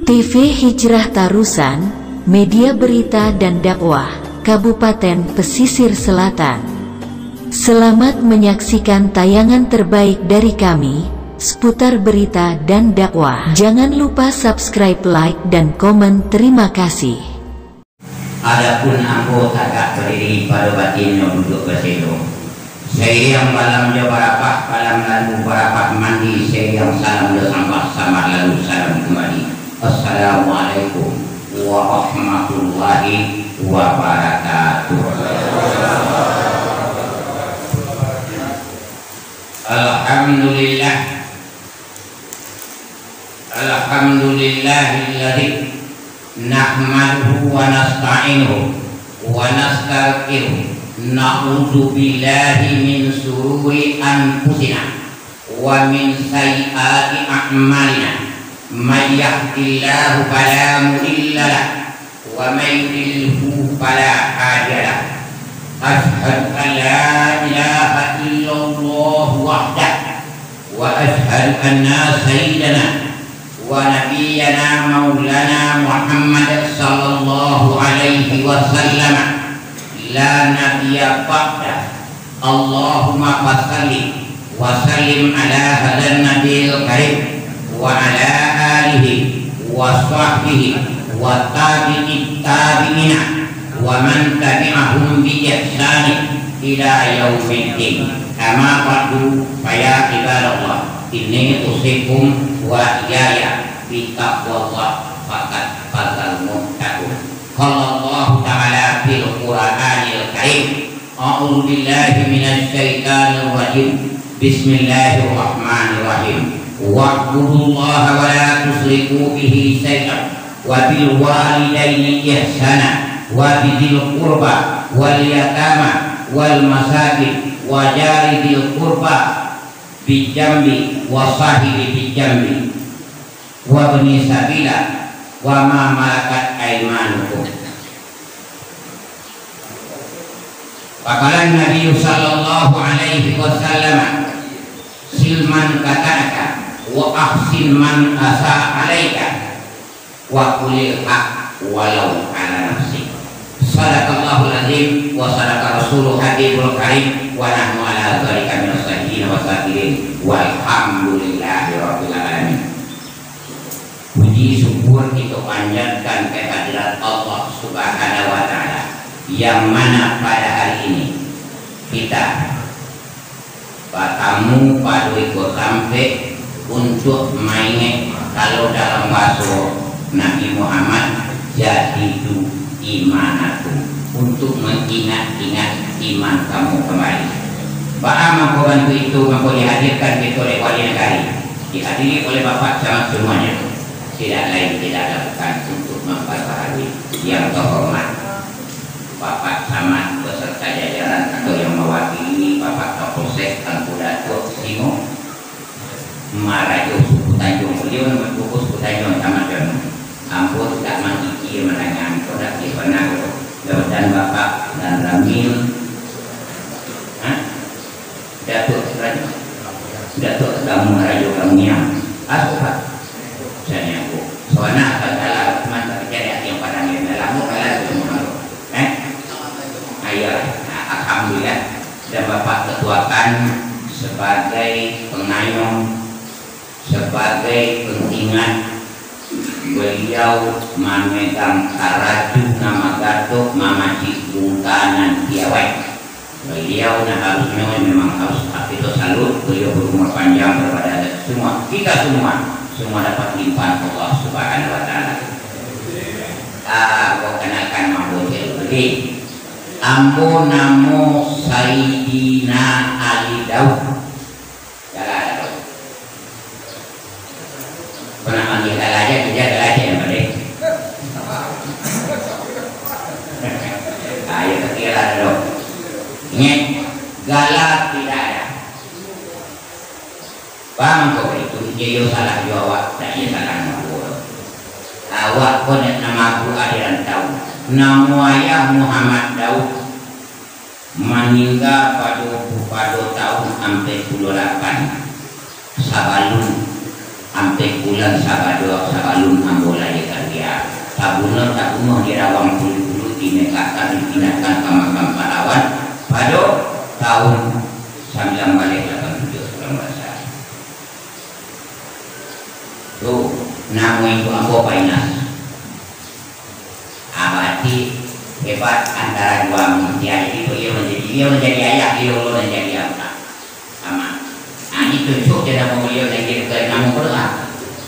TV Hijrah Tarusan, media berita dan dakwah, Kabupaten Pesisir Selatan. Selamat menyaksikan tayangan terbaik dari kami, seputar berita dan dakwah. Jangan lupa subscribe, like, dan komen. Terima kasih. Adapun aku agak berdiri pada batinnya duduk bersedo. Saya yang malam dia berapa, malam lalu berapa mandi, saya yang salam dia sampah sama lalu salam kembali. Assalamualaikum warahmatullahi wabarakatuh. Alhamdulillah, alhamdulillahilladzi nahmaduhu wa nasta'inuhu wa nastaghfiruh. Na'udzu billahi min sururi anfusina wa min sayyiati a'malina. May yahdihillahu fala mudilla lahu wa may yudlilhu fala hadiya lahu. Asyhadu an la ilaha illallah wahdahu wa asyhadu anna sayyidana wa nabiyyana maulana Muhammad sallallahu alaihi wasallam la nabiyya ba'da. Allahumma fassalli wa sallim ala hadan nabiyil karim wa ala alihi wa sahbihi wa tabi'it tabi'ina wa man tabi'ahum bi ihsani ila yaumiddin. Amma ba'du, ya ibadallah, inni usikum wa iyaya bi taqwallah faqad fazal muttaqun. Qala Allah ta'ala fil Qur'anil Karim, a'udzu billahi minasy syaithanir rajim. Bismillahirrahmanirrahim. Wa'budullaha wa la tusyriku bihi syai'an wa bil walidaini ihsana wa bidzil qurba wal yatama wal masakin wa jari dzil qurba bijambi wa sahibi bijambi wa bani sabila wa ma malakat aymanukum. Faqala Nabi sallallahu alaihi wasallam, silman kataka wa ahsin man asa alaika wa qulil haq walau ala nafsi. Sadaqallahul azim wa sadaqa rasuluh habibul karim wa nahnu ala dzalika minas sadiqin wa sakirin walhamdulillahi rabbil alamin. Puji syukur itu panjatkan kehadirat Allah Subhanahu wa ta'ala, yang mana pada hari ini kita bertamu pada ikut sampai untuk mainnya kalau dalam bahasa Nabi Muhammad, jadidu imanakum, untuk mengingat-ingat iman kamu kembali. Bapak mampu bantu itu, mampu dihadirkan itu oleh wali negari, dihadiri oleh Bapak sama semuanya. Tidak lain tidak bukan untuk memperbaharui yang terhormat Bapak Samad beserta jajaran atau yang mewakili Bapak Kapolsek Tangku Datuk Simo Marajo Suku Tanjung. Beliau nomor buku Suku Tanjung sama dengan ampun tak mengikir menangan produk di pernah dan Bapak dan Ramil Datuk Tamu Rajo Kamiang Asuhat saya aku soalnya akan dalam teman terjadi yang pada dalam kalah semua ayo alhamdulillah. Dan Bapak ketuakan sebagai pengayom, sebagai pengingat, beliau memegang karaju nama Gatot Mamaci Bungkanan Piawai. Beliau harusnya memang harus itu salut, beliau berumur panjang kepada semua kita semua dapat limpahan Allah Subhanahu wa ta'ala. Kau kenakan mampu jadi ambo namo Sayyidina Ali Daud. Jalan pernah manggil aja kerja aja yang pada ayo kekiran dong. Ingat, galak tidak ada. Bang kau itu dia salah jawab, tak dia salah ngawur. Awak pun nama aku adiran tahu. Nama ayah Muhammad Daud meninggal pada tahun 48 Sabalun, sampai bulan Sabalun ambo lahir. tahun 1987 kalau nggak salah. Tuh, nama itu apa Painas? Abadi hebat antara dua manusia itu dia menjadi ayah, dia menjadi apa? Sama. Nah ini tunjuk dia nama beliau lagi ke nama Quran.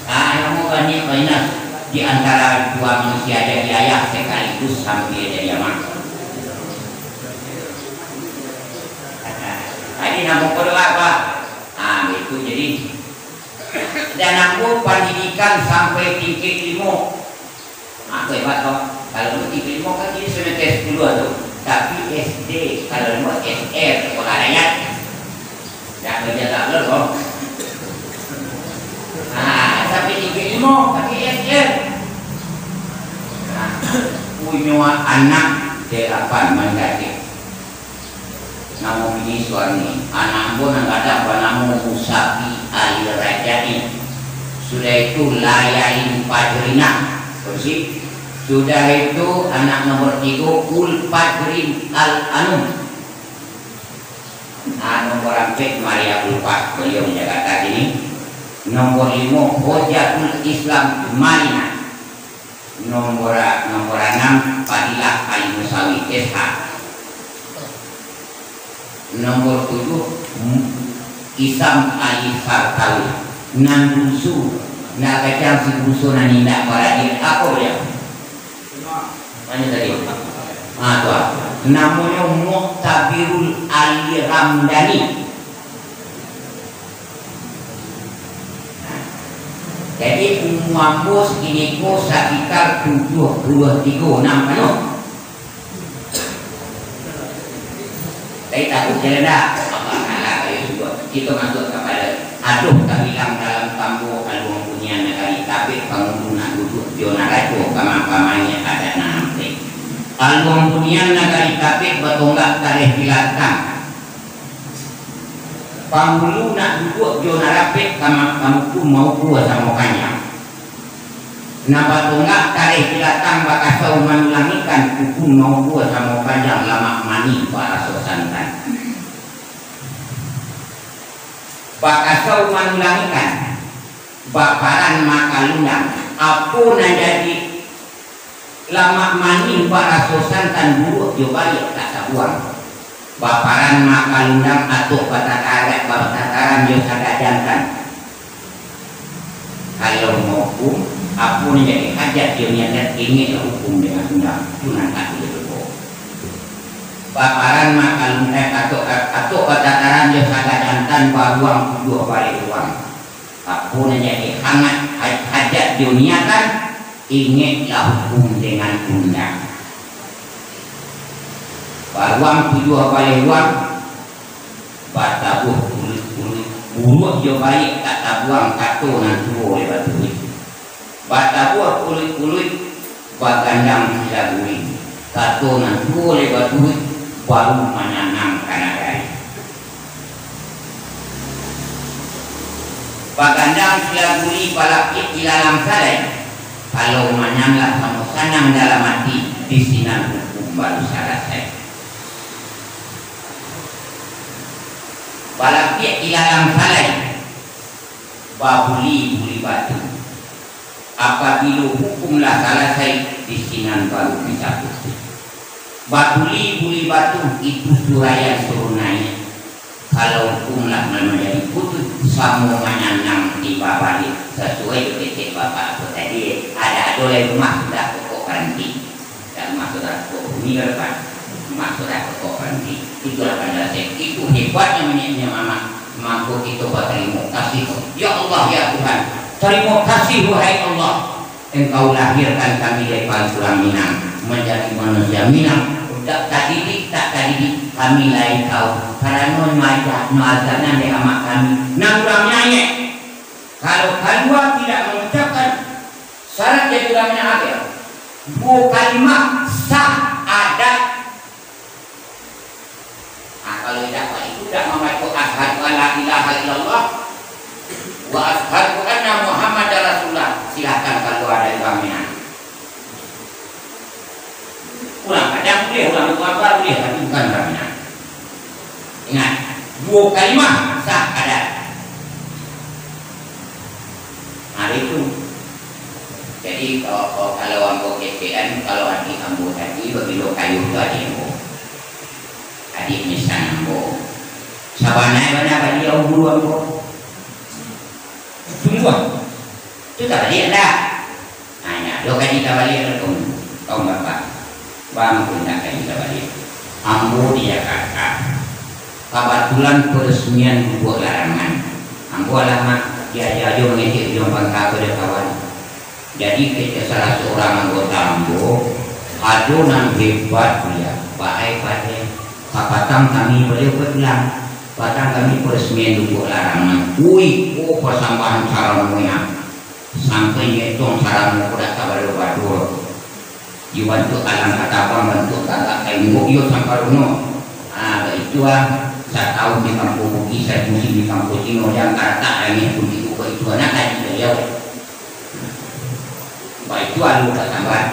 Nama banyak Painas di antara dua manusia jadi ayah sekaligus sampai jadi amat. Ini nama Quran apa? Itu jadi. Dan aku pendidikan sampai tingkat 5. Aku hebat toh. Kalau tingkat 5 kan jadi semester 10 tuh. Tapi SD kalau mau SR sekolah rakyat. Tak kerja tak loh. Sampai tingkat 5 tapi SR. Punya anak 8 mendaki. Nama bini suami anak pun nggak ada nama Musafi Ali Rajani. Sudah itu Layain Padrina bersih. Sudah itu anak nomor 3 Ul Padrin Al Anum. Nomor 4 Maria Ulfa beliau menjaga tadi ini. Nomor 5 Hojatul Islam Marina. Nomor 6 Fadilah Ali Musawi SH. Nomor 7 Isam Ali Sartawi. Nandusu nak kacang si busu nani nak baradir apa dia? Mana tadi? Tuh. Namanya Muqtabirul Ali Ramdani. Jadi mampus ini ko sekitar 73 namanya. Tapi takut jalan dah. Kita masuk kepada aduh tak bilang dalam tambo kalau mempunyai negara tapi kamu nak duduk zona rajo kamar-kamarnya ada nanti. Kalau mempunyai negara tapi bertonggak tarikh bilatang. Pangulu nak duduk zona rapik kamu pun mau buat sama kanya. Napa tonggak tarikh bilatang bakasau menulangikan hukum mau buat sama panjang lama mani para sosantan. Bakasau menulangikan baparan makalundang apa nak jadi lama mani para sosantan buruk jo balik tak sabuang. Baparan makalundang atau batataran jo sadajantan. Kalau mau hukum apa ni jadi hajat dia niat ingin hukum dengan undang itu nak itu. Baparan makalundang atau batataran jo sadajantan baruang dua balik uang. Apa ni jadi hangat hajat dunia kan ingatlah hukum dengan undang. Baruang tujuh balik uang batabuh buruk jo balik tak tabuang kato nan tuo lebat duit. Batabuh kulit bagandang sila duit. Kato nan tuo lebat duit baru menanam kanadai. Bagandang sila duit balakit ilalang salai. Kalau menanamlah kamu sanang dalam hati di sinan hukum baru selesai. Balakit ilalang salai babuli batu. Apabila hukumlah selesai di sinan baru bisa putih. Babuli batu itu suraya surunanya. Kalau hukumlah menjadi putus sama menyanang di bawah sesuai dengan bapak aku tadi ada oleh rumah sudah pokok berhenti dan masuk pokok bumi depan masuk pokok berhenti itulah penjelasan itu hebatnya menyanyi mama mampu itu berterima kasih ya Allah ya Tuhan terima kasih wahai Allah engkau lahirkan kami dari Pantulang Minang menjadi manusia Minang tak tadi kami lain tahu karena nuazanan di amak kami nang kurang nyanyi kalau kedua tidak mengucapkan syarat jadi ulamanya akhir bu kalimat sah ada kalau tidak itu tidak memakai asyhadu an la ilaha illallah wa asyhadu anna muhammadar rasulullah silakan kalau ada ulamanya ulang kadang boleh ulang itu apa boleh tapi bukan ulamanya ingat dua kalimah sah adat. Hari itu. Jadi kalau ambo kesean, kalau adik ambo tadi begitu kayu itu adik ambo. Adik misal ambo. Sabanai mana dia umur ambo. Semua. Itu tak balik dah. Hanya dua kali tak balik kau bapak. Bang pun tak kali tak balik. Ambo dia kakak. Kebetulan peresmian buat larangan. Ambo alamat dia jauh mengecek jom bangka pada kawan. Jadi ketika salah seorang anggota Ambo adunan hebat dia, baik pada kapatang kami beliau berbilang, patang kami peresmian buat larangan. Oh persambahan saramunya sampai ngetong saramu kuda kabar badur. Dibantu alang katabang bantu kakak kain bukyo sampai itu saya tahu di kampung Bugis, saya musim di kampung Cino yang kata ini pun itu anak lagi beliau. Baik itu anu tambah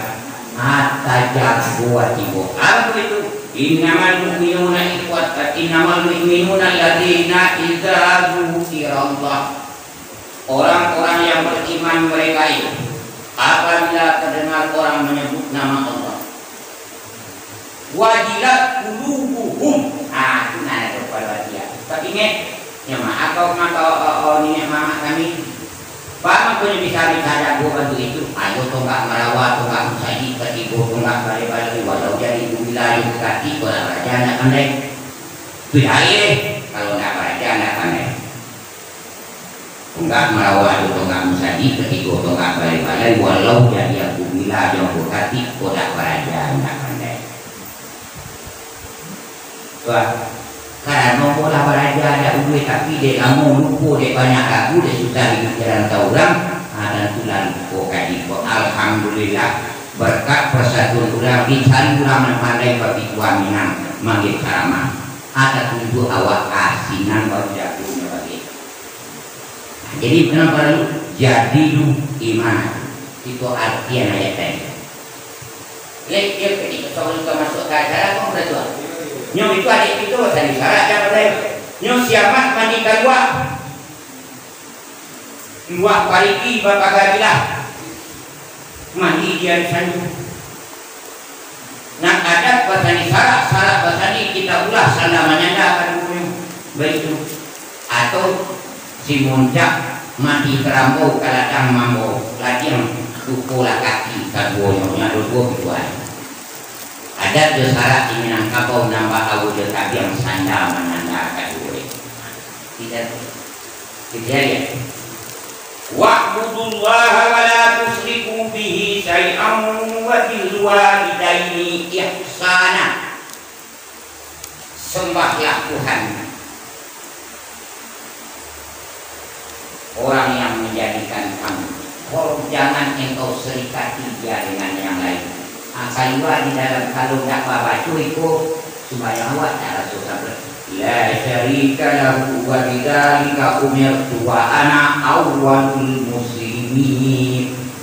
mata jago tibo. Apa itu? Innamal mu'minuna ikhwat, innamal mu'minuna alladziina idza dzukirallah. Orang-orang yang beriman mereka itu apabila terdengar orang menyebut nama Allah, wajilat qulubuhum. Itu nana kepada dia. Tapi ini, ya maaf kalau ini mama kami, Pak punya bisa jago bantu itu. Ayo tonggak merawat, tonggak musaji, ketipu, tonggak balik-balik, walau jadi ibu wilayah kaki, kalau raja anak pandai. Itu air, kalau nak raja anak pandai. Tonggak merawat, tonggak musaji, ketipu, tonggak balik-balik, walau jadi ibu wilayah kaki, kalau raja anak pandai. Wah, karena nombor raja ada duit tapi dia kamu lupa dia banyak lagu dia susah hidup jalan orang. Dan tulang kokadi ko alhamdulillah berkat persatuan orang dicari orang yang pandai bagi minang manggil ceramah. Ada tujuh awak asinan baru jatuhnya bagi. Jadi benar perlu jadi lu iman itu artian ayat tadi. Lihat ketika soal itu masuk ke acara kau berjuang. Nyong itu adik itu tadi syarat apa tadi? Nyong siamat mandi kalua, luak pariki bapak garilah, mandi dia di sana. Nak adat pasani syarat pasani kita ulah sana menyanda akan begitu. Atau si muncak mandi kerambo kaladang mambo lagi yang dukulah kaki kaduonya dua bituan. Ada syarat ini nangka kau nambah tahu dia tapi yang sandal menanda kadure. Kita lihat. Wa'budullaha wa la tusyriku bihi syai'an wa bil walidaini ihsana. Sembahlah Tuhan. Orang yang menjadikan kamu. Jangan engkau serikati dia dengan yang lain. Kalua di dalam kalau tak baca itu sembahyang awak tak rasa sabda. La syarika lahu wa bidzalika umirtu wa ana awwalul muslimin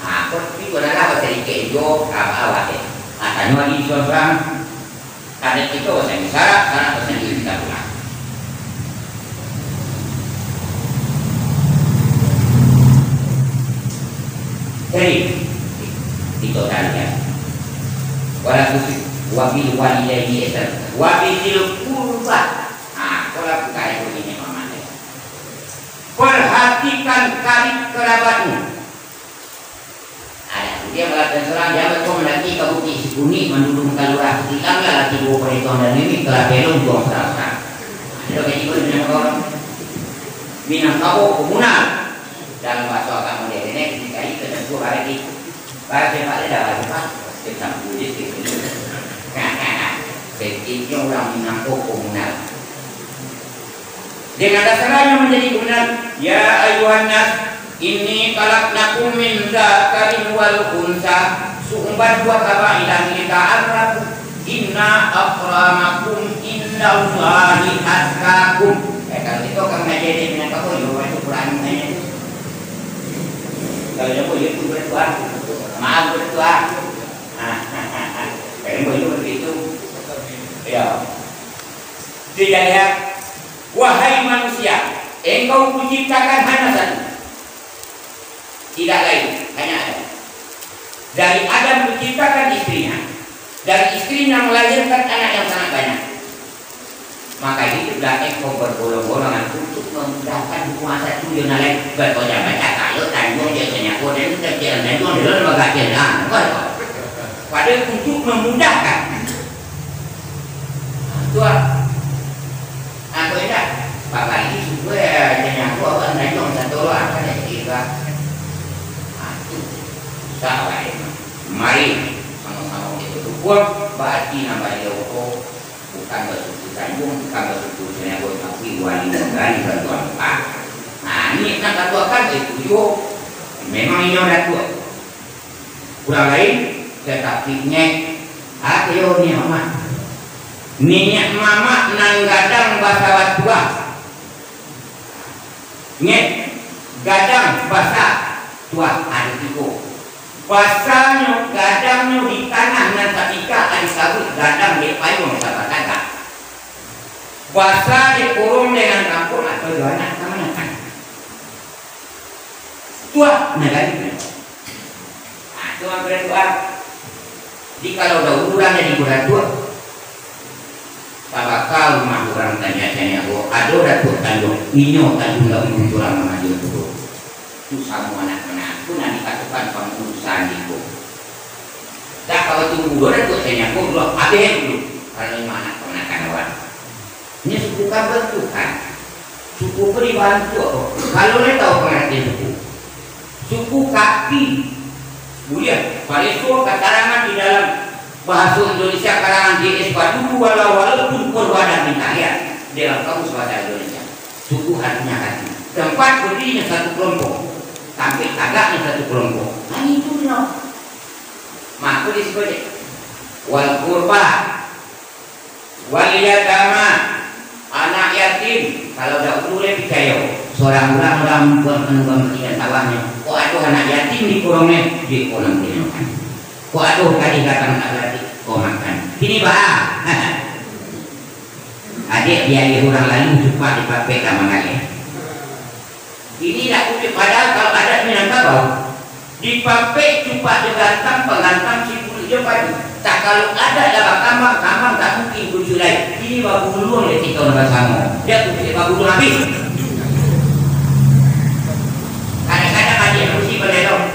Kau itu adalah dari kejo awak deh. Tanya di seorang ada itu saya syarat pasal kita pulang. Jadi itu tanya. Wala tusik wabil walidayni ihsan wabil qurba. Kalau bukan itu ini mamanya. Perhatikan karib kerabatmu. Dia melakukan serang dia betul menanti kabuki sikuni mendudung kalurah hilanglah lagi dua perhitungan dan ini telah belum buang serang. Ada kayak gitu dengan orang minang kau komunal dalam bahasa kamu dia ini ketika itu dan dua hari itu bahasa yang ada dalam apa tentang budis itu. Ketika orang minang kau komunal dengan dasarnya menjadi komunal ya ayuhan nas ini khalaqnakum min dzakarin wal unsa sumbat dua kabailah kita arab inna akramakum indallahi atqakum. Kalau itu kan menjadi dengan kau yo itu Quran ini. Kalau yo itu berdoa maaf berdoa. Kalau yo begitu ya Tidak lihat, wahai manusia, engkau kuciptakan hanya satu, tidak lain, hanya Adam. Dari Adam kuciptakan istrinya, dari istrinya melahirkan anak yang sangat banyak. Maka hiduplah engkau berbolong-bolongan untuk memudahkan kuasa tujuan lain berkoyak baca kalau tanggung biasanya kau dan kerjaan dan kau dalam bagian pada untuk memudahkan. Tuan, aku ingat bapak ini supaya jangan aku akan nanya satu orang kan yang kita. Itu sahabat ini. Mari sama-sama kita tukar berarti nama dia bukan bersuku Tanjung, bukan bersuku Senegal, tapi wali negara Tuan Pak. Nah ini kan katakan itu yo memang ini orang tua. Kurang lain tetapi nyek ayo ni amat. Minyak mama nang gadang bahasa batua. Nyek gadang bahasa tua ada tiga. Bahasanya gadangnya di tanah dan ketika ada sabut gadang di payung sahabat kata. Bahasa dikurung dengan kampung atau dua anak sama kan. Tua negara itu. Nah, tua berdoa. Jadi kalau udah di bulan tua, bakal rumah orang tanya ada datuk Tanjung, inyo Tanjung lah untuk orang maju dulu. Itu sama anak-anak pun nanti katakan pengurusan itu. Dah kalau tunggu dua datuk tanya dulu, ada dulu. Kalau lima anak kawan. Ini suku kan bentukan, suku beri bantu. Kalau dia tahu pengertian suku kaki. Kemudian Palestina keterangan di dalam bahasa Indonesia karangan JS Paduku walaupun perwadah minahya dalam kamus bahasa Indonesia. Suku artinya kaki. Tempat berdirinya satu kelompok, sampai agaknya satu kelompok. Nah itu no. Maka disebut wal kurba, wal yatama, anak yatim. Kalau dah boleh percaya seorang orang berpendidikan tawahnya. Kok ada anak yatim di kurungnya di kolam dimakan. Kok ada kali datang tak berarti kau makan. Ini bah. Adik dia orang lain cepat dipakai sama kalian. Ini tak kutip padahal kalau ada Minangkabau dipakai cepat digantang pengantam si kulit dia padu. Tak kalau ada dalam kambang tak mungkin tujuh lain. Ini babu ulur dia tinggal dengan sama. Dia kutip babu ulur habis. Kadang-kadang adik mesti berlelong.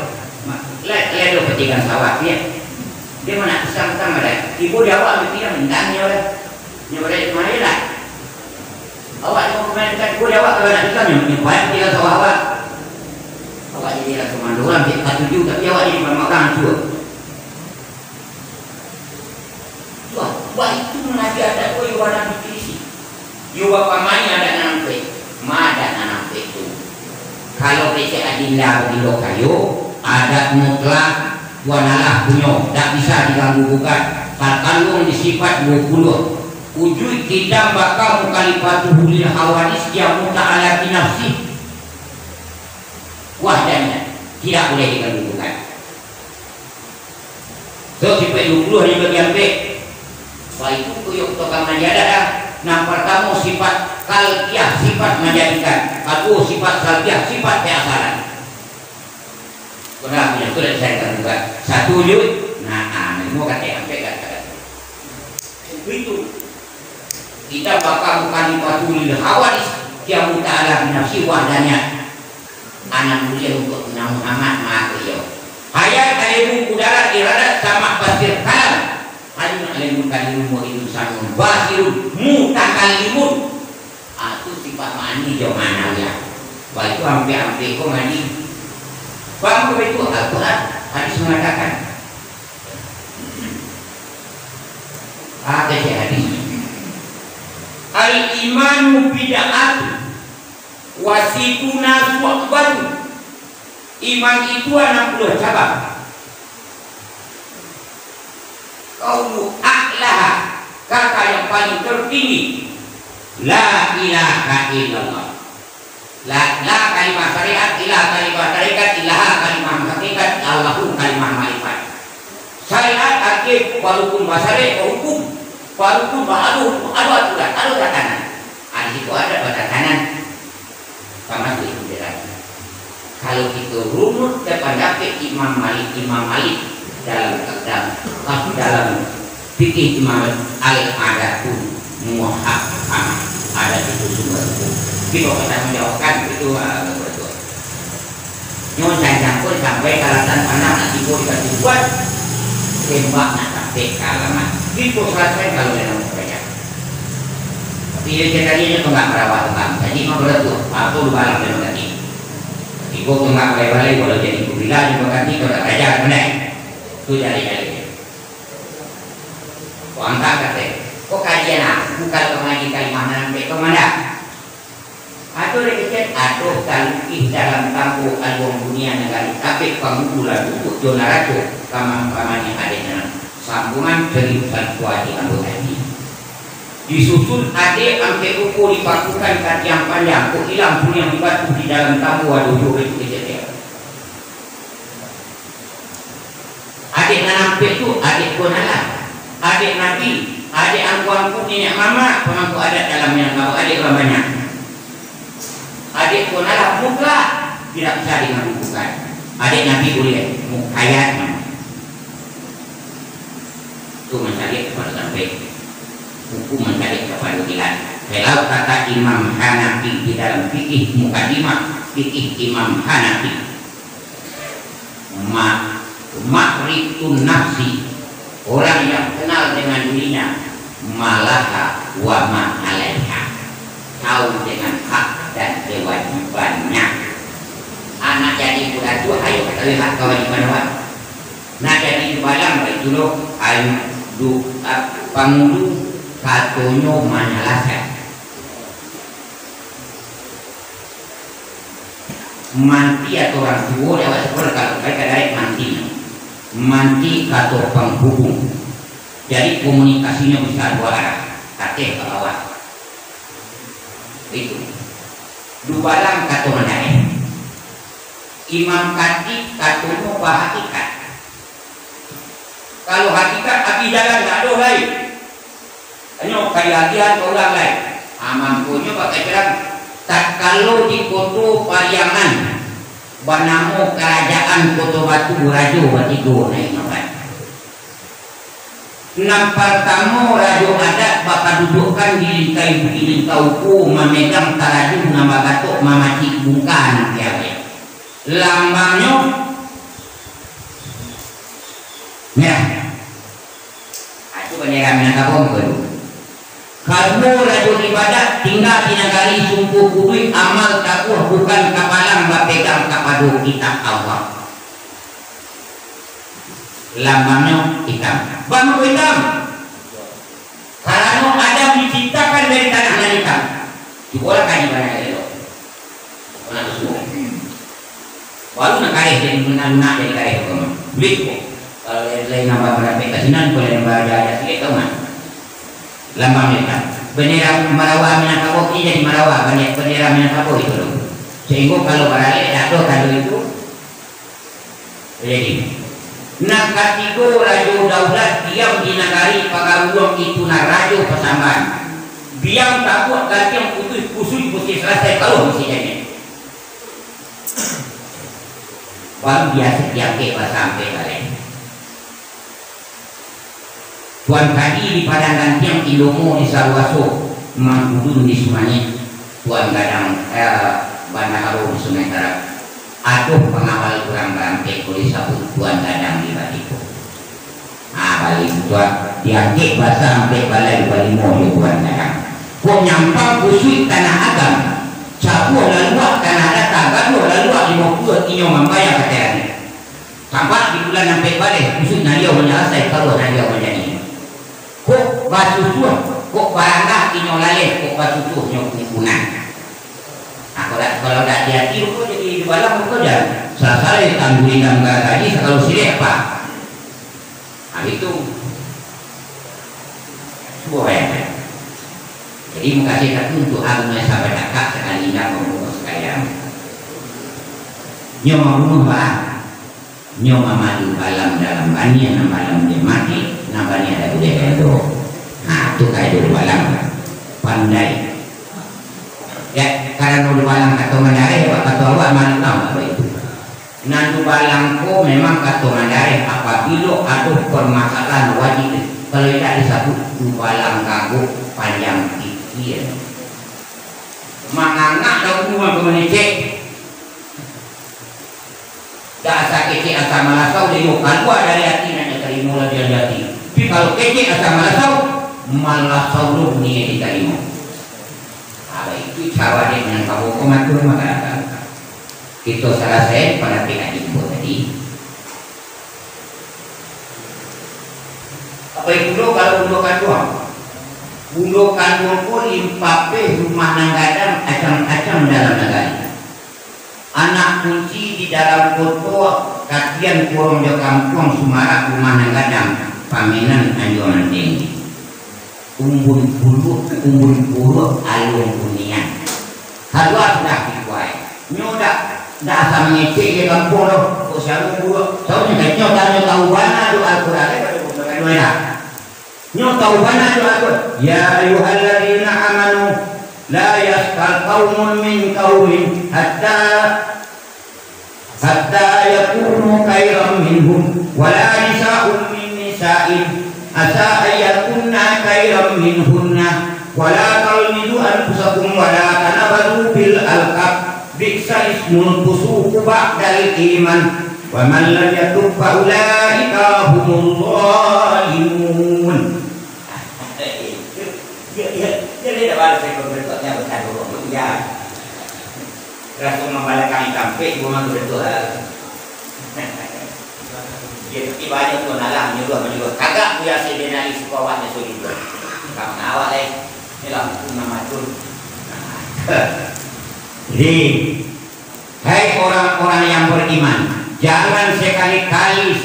Lelong petikan sawah dia mana pisang-pisang ada. Ibu dia awak ambil pirang bintangnya orang. Dia berada di mana lah. Awak mau kemainkan ibu dia awak kalau nak pisang yang banyak petikan sawah awak. Awak jadi lah komando orang tak tuju tapi awak jadi pemakan tua. Wah itu mengaji ada koi warna dikisi. Yuwa pamanya ada nanampe. Ada nanampe itu. Kalau PC adinda di lokayo ada mutlak wanalah punyo. Tak bisa diganggu bukan. Terkandung di sifat 20. Ujui kita bakal mukalifatu hulil hawadis yang muta'ala nafsi. Wahdanya tidak boleh diganggu bukan. So sifat 20 di bagian B. Wah itu kuyuk tokang menjadi dah. Nampak kamu sifat kalbiah, sifat menjadikan. Aku sifat kalbiah, sifat keasalan. Kenapa yang sudah saya katakan satu wujud. Nah, mau kata sampai kata. Itu kita bakal bukan dipatul hawadis yang muta'ala nafsi wahdanya. Anak mulia untuk Muhammad ma'afiyah. Hayat alimu udara iradat sama pasir kalam. Halim alimu kalimun mu'idun sanun basirun mutakalimun. Itu sifat ma'ani jauh mana ya. Wah itu hampir-hampir kok mani. Bangku itu Al-Quran hadis mengatakan. Ada si hadis. Al-imanu bid'atu wasituna su'batu. Iman itu 60 cabang. Qaulu a'laha, kata yang paling tertinggi la ilaha illallah. La kalimah syariat, ilah kalimah tarikat, ilaha kalimah hakikat, Allahu kalimah ma'rifat. Syariat akib walaupun bahasa hukum. baru pun aduh aturan, aduh tatanan. Di situ ada tatanan sama itu jelas. Kalau kita runut pendapat Imam Malik dalam fikih Imam al-adatun muhakkamah, adat itu sumber hukum. Kita bisa menjawabkan itu betul. Nyon dan campur sampai alasan pandang nanti boleh dikasih buat tembak sampai kalaman. Itu selesai kalau dalam kerja. Tapi dia tadinya tu nggak merawat tentang, jadi mau betul. Atau lu balang dan ganti. Ibu tu nggak balik kalau jadi kubila juga ganti kalau tak kerja benar. Tu jadi. Kau angkat kata, kau kajian aku kalau mengaji kalimat sampai ke mana? Atau dikecek atau talukih dalam tampu album dunia negara tapi pengumpulan untuk zona racu kamar-kamarnya adanya sambungan seriusan kuati anggota ini disusun adik sampai ukur dipakukan kat yang panjang kok hilang pun yang dibatu di dalam tampu aduh itu kecek adik nampak itu adik konalah adik nabi adik angku-angku nenek mama pemangku adat dalam yang kau adik orang banyak. Adik pun adalah mutlak tidak bisa dilakukan. Adik Nabi boleh mukayat. Itu mencari kepada sampai hukum mencari kepada bilan. Kalau kata Imam Hanafi di dalam fikih mukadimah fikih Imam Hanafi, makrifun nafsi, orang yang kenal dengan dirinya, malaha wa ma alaiha, tahu dengan hak dan kewajibannya. Anak jadi budak tua, ayo kita lihat kewajiban awak. Nak jadi balang baik dulu, ayo pangudu katonyo manalasan. Manti atau orang tua lewat sekolah kalau mereka dari manti atau penghubung. Jadi komunikasinya bisa dua arah, kakek ke bawah. Itu dua dalam kata menaik Imam Khatib kata hakikat. Kalau hakikat api jalan tak ada lain hanya kaya-kaya orang lain mampunya pakai terang tak kalau di koto pariangan banamo kerajaan koto batu rajo batigo naik nampak nampak tamu rajo adat bakal dudukkan di lingkai begini tauku memegang taraju nama gatuk mamacik bungkan ya lambangnya merah. Itu bendera Minangkabau baru. Kalau rajo ibadat tinggal di negari sumpu kudui amal takuh bukan kapalang bapegang kapadu kitab Allah. Lambangnya hitam. Bambu hitam. Karena Adam diciptakan dari tanah dan hitam. Dibolehkan di mana itu? Mana semua? Baru nak kaya jadi guna jadi kaya itu kan? Beli kok. Kalau lain nama berapa kasinan boleh nambah ada sikit tahu kan? Lambang hitam. Bendera Marawa Minangkabau ini jadi Marawa banyak bendera Minangkabau itu loh. Sehingga kalau barang ada kado itu jadi. Nah katigo rajo daulat diam di negari pagaruang itu na rajo pasamban biang takut ganti yang putus kusui mesti selesai kalau mesti jadi baru biasa diangke sampai balik tuan tadi di padang ganti yang Indomo di Sarwaso Mangkudun di Sumani tuan gadang Bandar di Sungai Tarap. Aduh pengawal kurang bangkit kulit sabut tuan gadang di Baliku. Balik tuan diangkit bahasa sampai balai balimo di tuan gadang. Kau nyampang kusui tanah agam. Capu laluak tanah datang. Gaduh laluak 50 inyo membayar katanya. Sampai di bulan sampai balik kusui naliau menyelesai kalau naliau menjadi. Kok basusuh, kok barangah inyo lalih, kok basusuh inyo kumpunan. Kalau tak hati-hati kok jadi balang kok dah salah tangguli tangga tadi kalau sini apa itu sebuah yang jadi mengasih satu untuk agama sahabat kakak sekali dah membunuh sekalian nyo membunuh bah nyo memadu balam dalam bani yang balam dia mati nambahnya ada budaya itu tu kayak dulu balang pandai ya karena dulu balang kata mandare kata awak mana tahu apa itu nanti balangko memang kata mandare apabila ada permasalahan wajib kalau tidak disebut balang kaguk panjang pikir mangangak dah buang ke menecek dah asa kecek asa malasau dia keluar dari hati nanya terima dia hati tapi kalau kecek asa malasau lu ni diterima apa itu cara dia dengan kamu komatur masyarakat itu salah saya pada pihak itu tadi apa itu lo kalau bundokan doang bundokan doang pun impape rumah nanggadang acam-acam dalam negara anak kunci di dalam foto kajian kurang di kampung Sumarak rumah nanggadang paminan anjuran tinggi umbun bulu alun kunian halwa sudah dikuai nyodak dah sama ngecek di kampung lo usaha bulu tahu ni nyodak tahu mana doa Al-Quran pada bundokan doa nyo tahu mana doa ya ayyuhalladzina amanu la yaskal qaumun min qaumin hatta yakunu khairan minhum wala nisa'un min nisa'in asa ayakunna khairan minhunna wala talmidu anfusakum wala tanabalu bil alqab bi'sa ismul fusuq ba'dal iman wa man lam yatub fa ulaika humul zalimun. Jadi dah balik saya berdoa bukan dulu ya. Rasul membalakkan sampai gua mau berdoa. Jadi banyak tuh nalang juga kagak punya sedena isu kawannya sulit. Kamu awak ini lah nama tu. Jadi, hai orang-orang yang beriman, jangan sekali-kali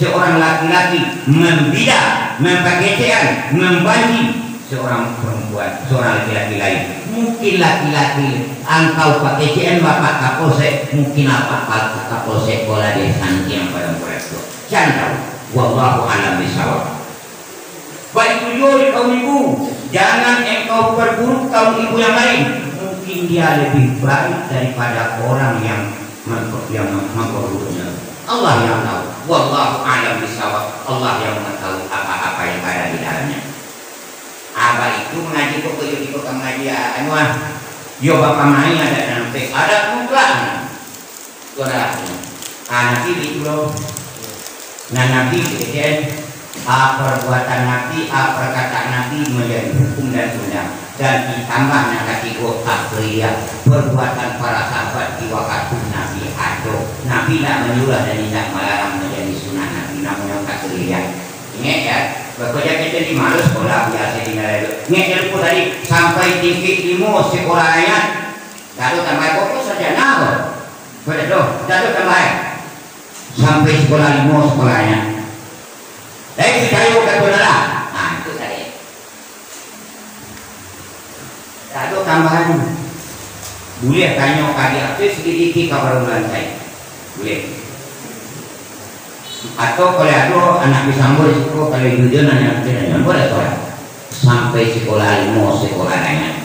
seorang laki-laki membida, mempakaian, membanci seorang perempuan, seorang laki-laki lain. Mungkin laki-laki engkau pakaian bapak kapolsek, mungkin apa kapolsek bola dia santi yang pada mereka. Jangan, wallahu a'lam bishawab. Baik tujuh kaum ibu, jangan engkau perburuk kaum ibu yang lain. Mungkin dia lebih baik daripada orang yang memperburuknya. Allah yang tahu. Wallahu a'lam bishawab. Allah yang mengetahui apa-apa yang ada di dalamnya. Abah itu mengaji kok ikut mengaji anuah. Yo bapak main ada nanti ada mutlak. Saudara. Nabi itu loh. Nah Nabi kemudian perbuatan Nabi, perkataan Nabi menjadi hukum dan undang dan ditambahnya kategori akhiriyah perbuatan para sahabat di waktu Nabi ada. Nabi tidak menyuruh dan tidak melarang menjadi sunnah Nabi, namun yang akhiriyah. Ingat ya, bekerja kita di malu sekolah biasa di negara. Ingat ilmu tadi sampai tinggi limo sekolahnya, lalu tambah pokok saja nalar. Betul, lalu tambah sampai sekolah limo sekolahnya. Dari kayu ke benar. Nah itu tadi. Lalu tambahan boleh tanya kali aktif sedikit kabar lantai. Boleh. Atau kalau ada anak disambut itu kalau jujur nanya boleh tuh sampai sekolah limo sekolah lainnya.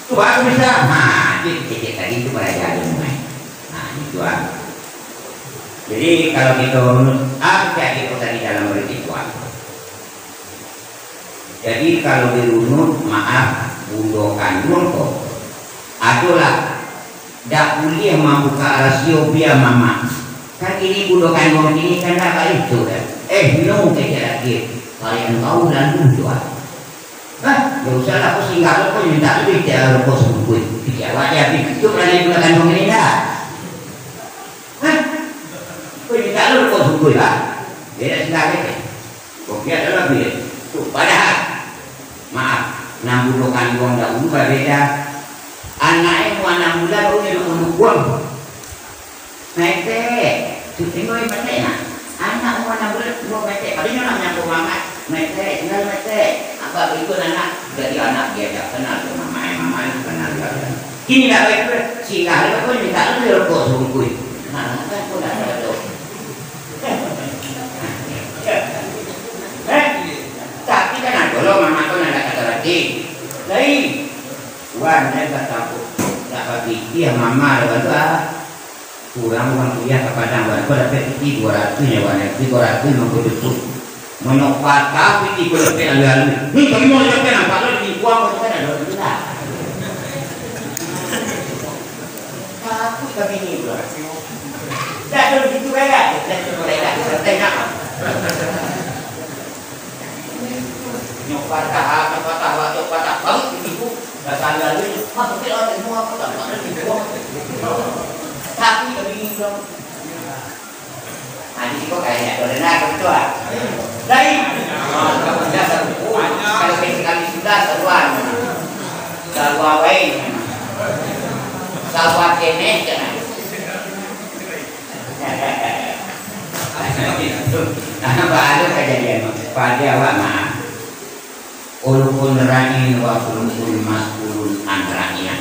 Itu baru bisa. Nah itu tadi itu pada jadi mulai. Nah itu jadi kalau kita apa itu tadi dalam berituan. Jadi kalau dirunut maaf bundokan kok adalah dak boleh membuka rasio biar mama. Kan ini bundokan orang ini kan dah itu kan. No kaya lagi. Kalian tahu dan tujuan. Ya usahlah aku singgah aku minta lebih dia rokok sebut. Dia wajah itu berani bundokan orang ini dah. Kau minta lu kau sebut lah. Beda sekali. Kopi adalah beda. Tuh padahal maaf 6 bundokan orang dahulu berbeda. Anaknya mau 6 bulan baru dia nak buang. Mete, syuting gue mete nak. Anak umur 6 bulan gue mete. Padahal nak nyampu mama. Mete, tinggal mete. Apa itu anak? Jadi anak dia tak kenal tu mama itu kenal dia. Ini dah baik sehingga aku minta lu rokok sungguh. Nah, aku dah tahu. pandai kata aku dapat dia mama ada kurang uang kuliah ke Padang baru dapat PT 200 nya warna 300 mengkudu menyopat tapi di kuliah alu-alu ni kami mau dapat nampak lo di uang kita ada tidak aku kami ni bro dah dulu gitu kayak dah mereka santai nak nyopar tahap patah bang ibu dasar lalu apa sih orang semua apa tak ada tapi lebih dong nanti kok kayaknya karena ketua dari kalau sekali sudah seruan salwawai salwa kene jangan baru kejadian pada awak mah ulun rain wa ulun mas'ulun an ra'iyah.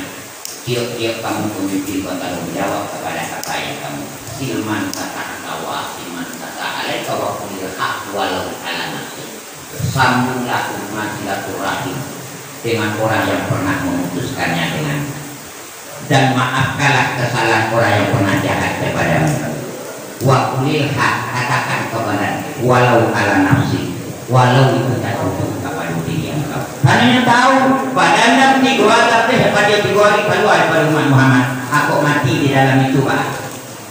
Tiap-tiap kamu pemimpin kalau menjawab kepada apa yang kamu silman kata kawa silman kata alaika wa qulil haq walau ala nafsi. Sambunglah hubungan silaturahim dengan orang yang pernah memutuskannya dengan dan maafkanlah kesalahan orang yang pernah jahat kepadamu. Wa qulil haq, katakan kepada walau ala nafsi, walau itu tertutup kepada diri engkau. Karena tahu badan dan tiga tapi pada tiga hari keluar pada umat Muhammad. Aku mati di dalam itu pak.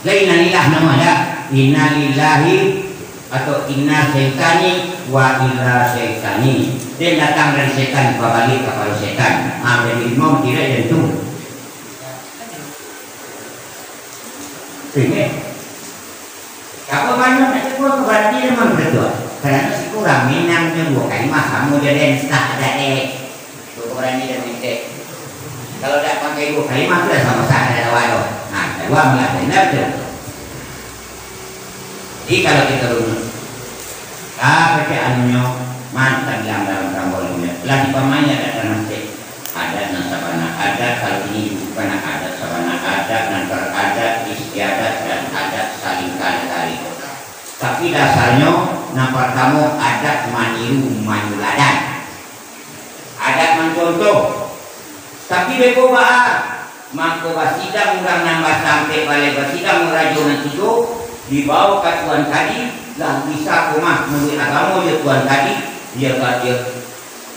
Lainanilah namanya innalillahi atau inna syaitani wa illa syaitani. Dia datang dari setan berbalik kepada setan. Jadi mau tidak tentu. Sehingga kalau banyak nanti gua kepada dia memang berdoa. Karena si kurang minangnya dua kali mah kamu jadi tak ada orang ini dan minta. Kalau tak pakai dua kali mah sudah sama saya ada waduh. Nah, saya malah benar tu. Jadi kalau kita runut, apa anunya mantan dalam rambolnya. Lagi pamanya ada nanti ada nasabana ada kalau ini bukan ada sabana ada nanti ada istiadat dan ada saling kali. Tapi dasarnya nampak kamu adat maniru manuladan adat mencontoh tapi beko bahar maka basidang orang nambah sampai balik basidang rajo nanti itu dibawa ke tuan tadi lah bisa kumah menurut agama dia tuan tadi dia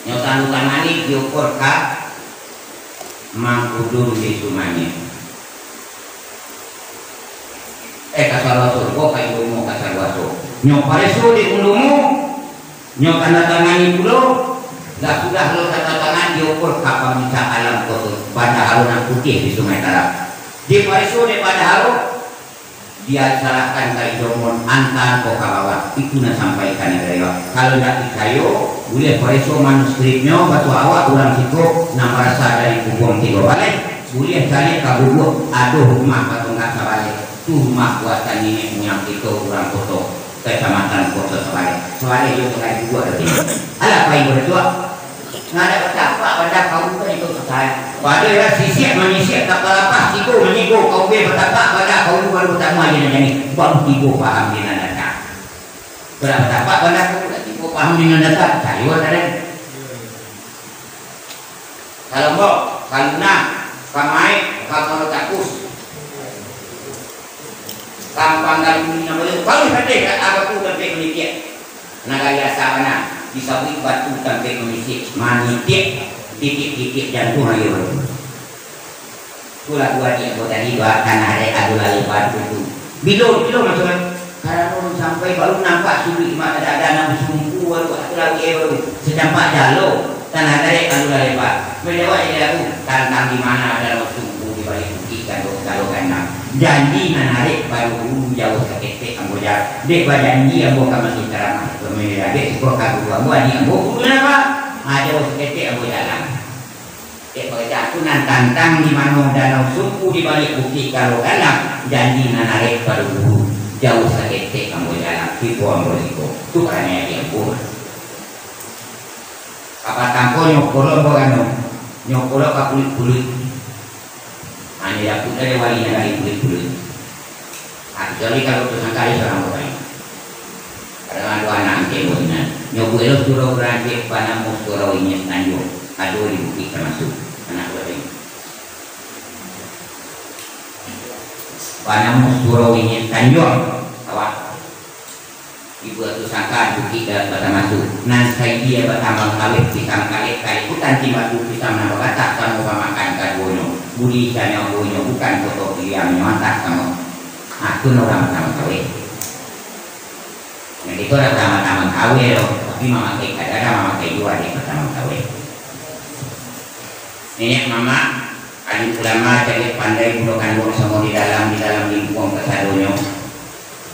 nyotan tangani dia ukur ke mangkudur di sumanya kasarwaso kok kayak ilmu kasarwaso nyopareso di ulumu nyotanda tangani dulu lah sudah lo tanda tangan diukur kapal minta alam kotor pada halunan putih di Sungai Tarap di pareso di pada halu dia salahkan dari domon antan kok bawah itu nak sampaikan dari kalau tidak dikayo boleh pareso manuskripnya batu awak orang situ nama rasa dari kubung tiga balik boleh cari kabubuk aduh rumah batu nggak sabalik rumah buatan ini punya itu kurang foto kecamatan foto soalnya itu kayak dua tadi ala apa yang berdua nggak ada betapa pada kamu kan itu saya pada ya sisi manusia tak apa siku menyiku kau be betapa pada kamu baru pertama aja ini baru tibu paham dengan data betapa pada kamu tibu paham dengan data cari wadah kalau mau kalau nak kamai kalau takus kampang kali namanya kalau hadis apa tu sampai menitik nagaya sabana bisa beri batu sampai menitik manitik titik-titik jantung ayo pula dua dia tadi dua tanah ada adu lalu batu tu bilo macam karena orang sampai baru nampak suri mata ada nama sumpu baru tu lagi baru sedampak jalo tanah ada adu lalu batu menjawab ini aku tantang di mana ada sumpu di balik bukit kalau kandang janji menarik baru jauh seketik amboja dek janji ambo kama sitaramah pemira dek sebuah kagu ambo ani ambo kenapa jauh seketik ambo jalan dek baca tunan tantang di mana danau sumpu di balik bukit kalau kalah janji menarik baru jauh seketik ambo jalan itu ambo itu karena dia ambo apa tampo nyokolo ambo kanu nyokolo ka kulit hanya aku dari walinya dari kulit-kulit. Kecuali kalau tersangka seorang orang. Karena dua anak ceweknya, nyobuelo suruh berangkat pada musturau ini tanjung. Aduh di bukit termasuk anak orang. Panamu surau ini tanjung awak ibu itu sangka bukti dalam bahasa masuk nan saya dia bertambang kawin pisang kali hutan cimatu pisang nama kata kamu makan kadonyo budi sana bonyo bukan foto dia menyontak kamu aku orang pertama kawin yang itu ada pertama kawin loh tapi mama kayak ada mama kayak dua di pertama kawin nenek mama alim ulama jadi pandai gunakan wong semua di dalam lingkungan kesadonyo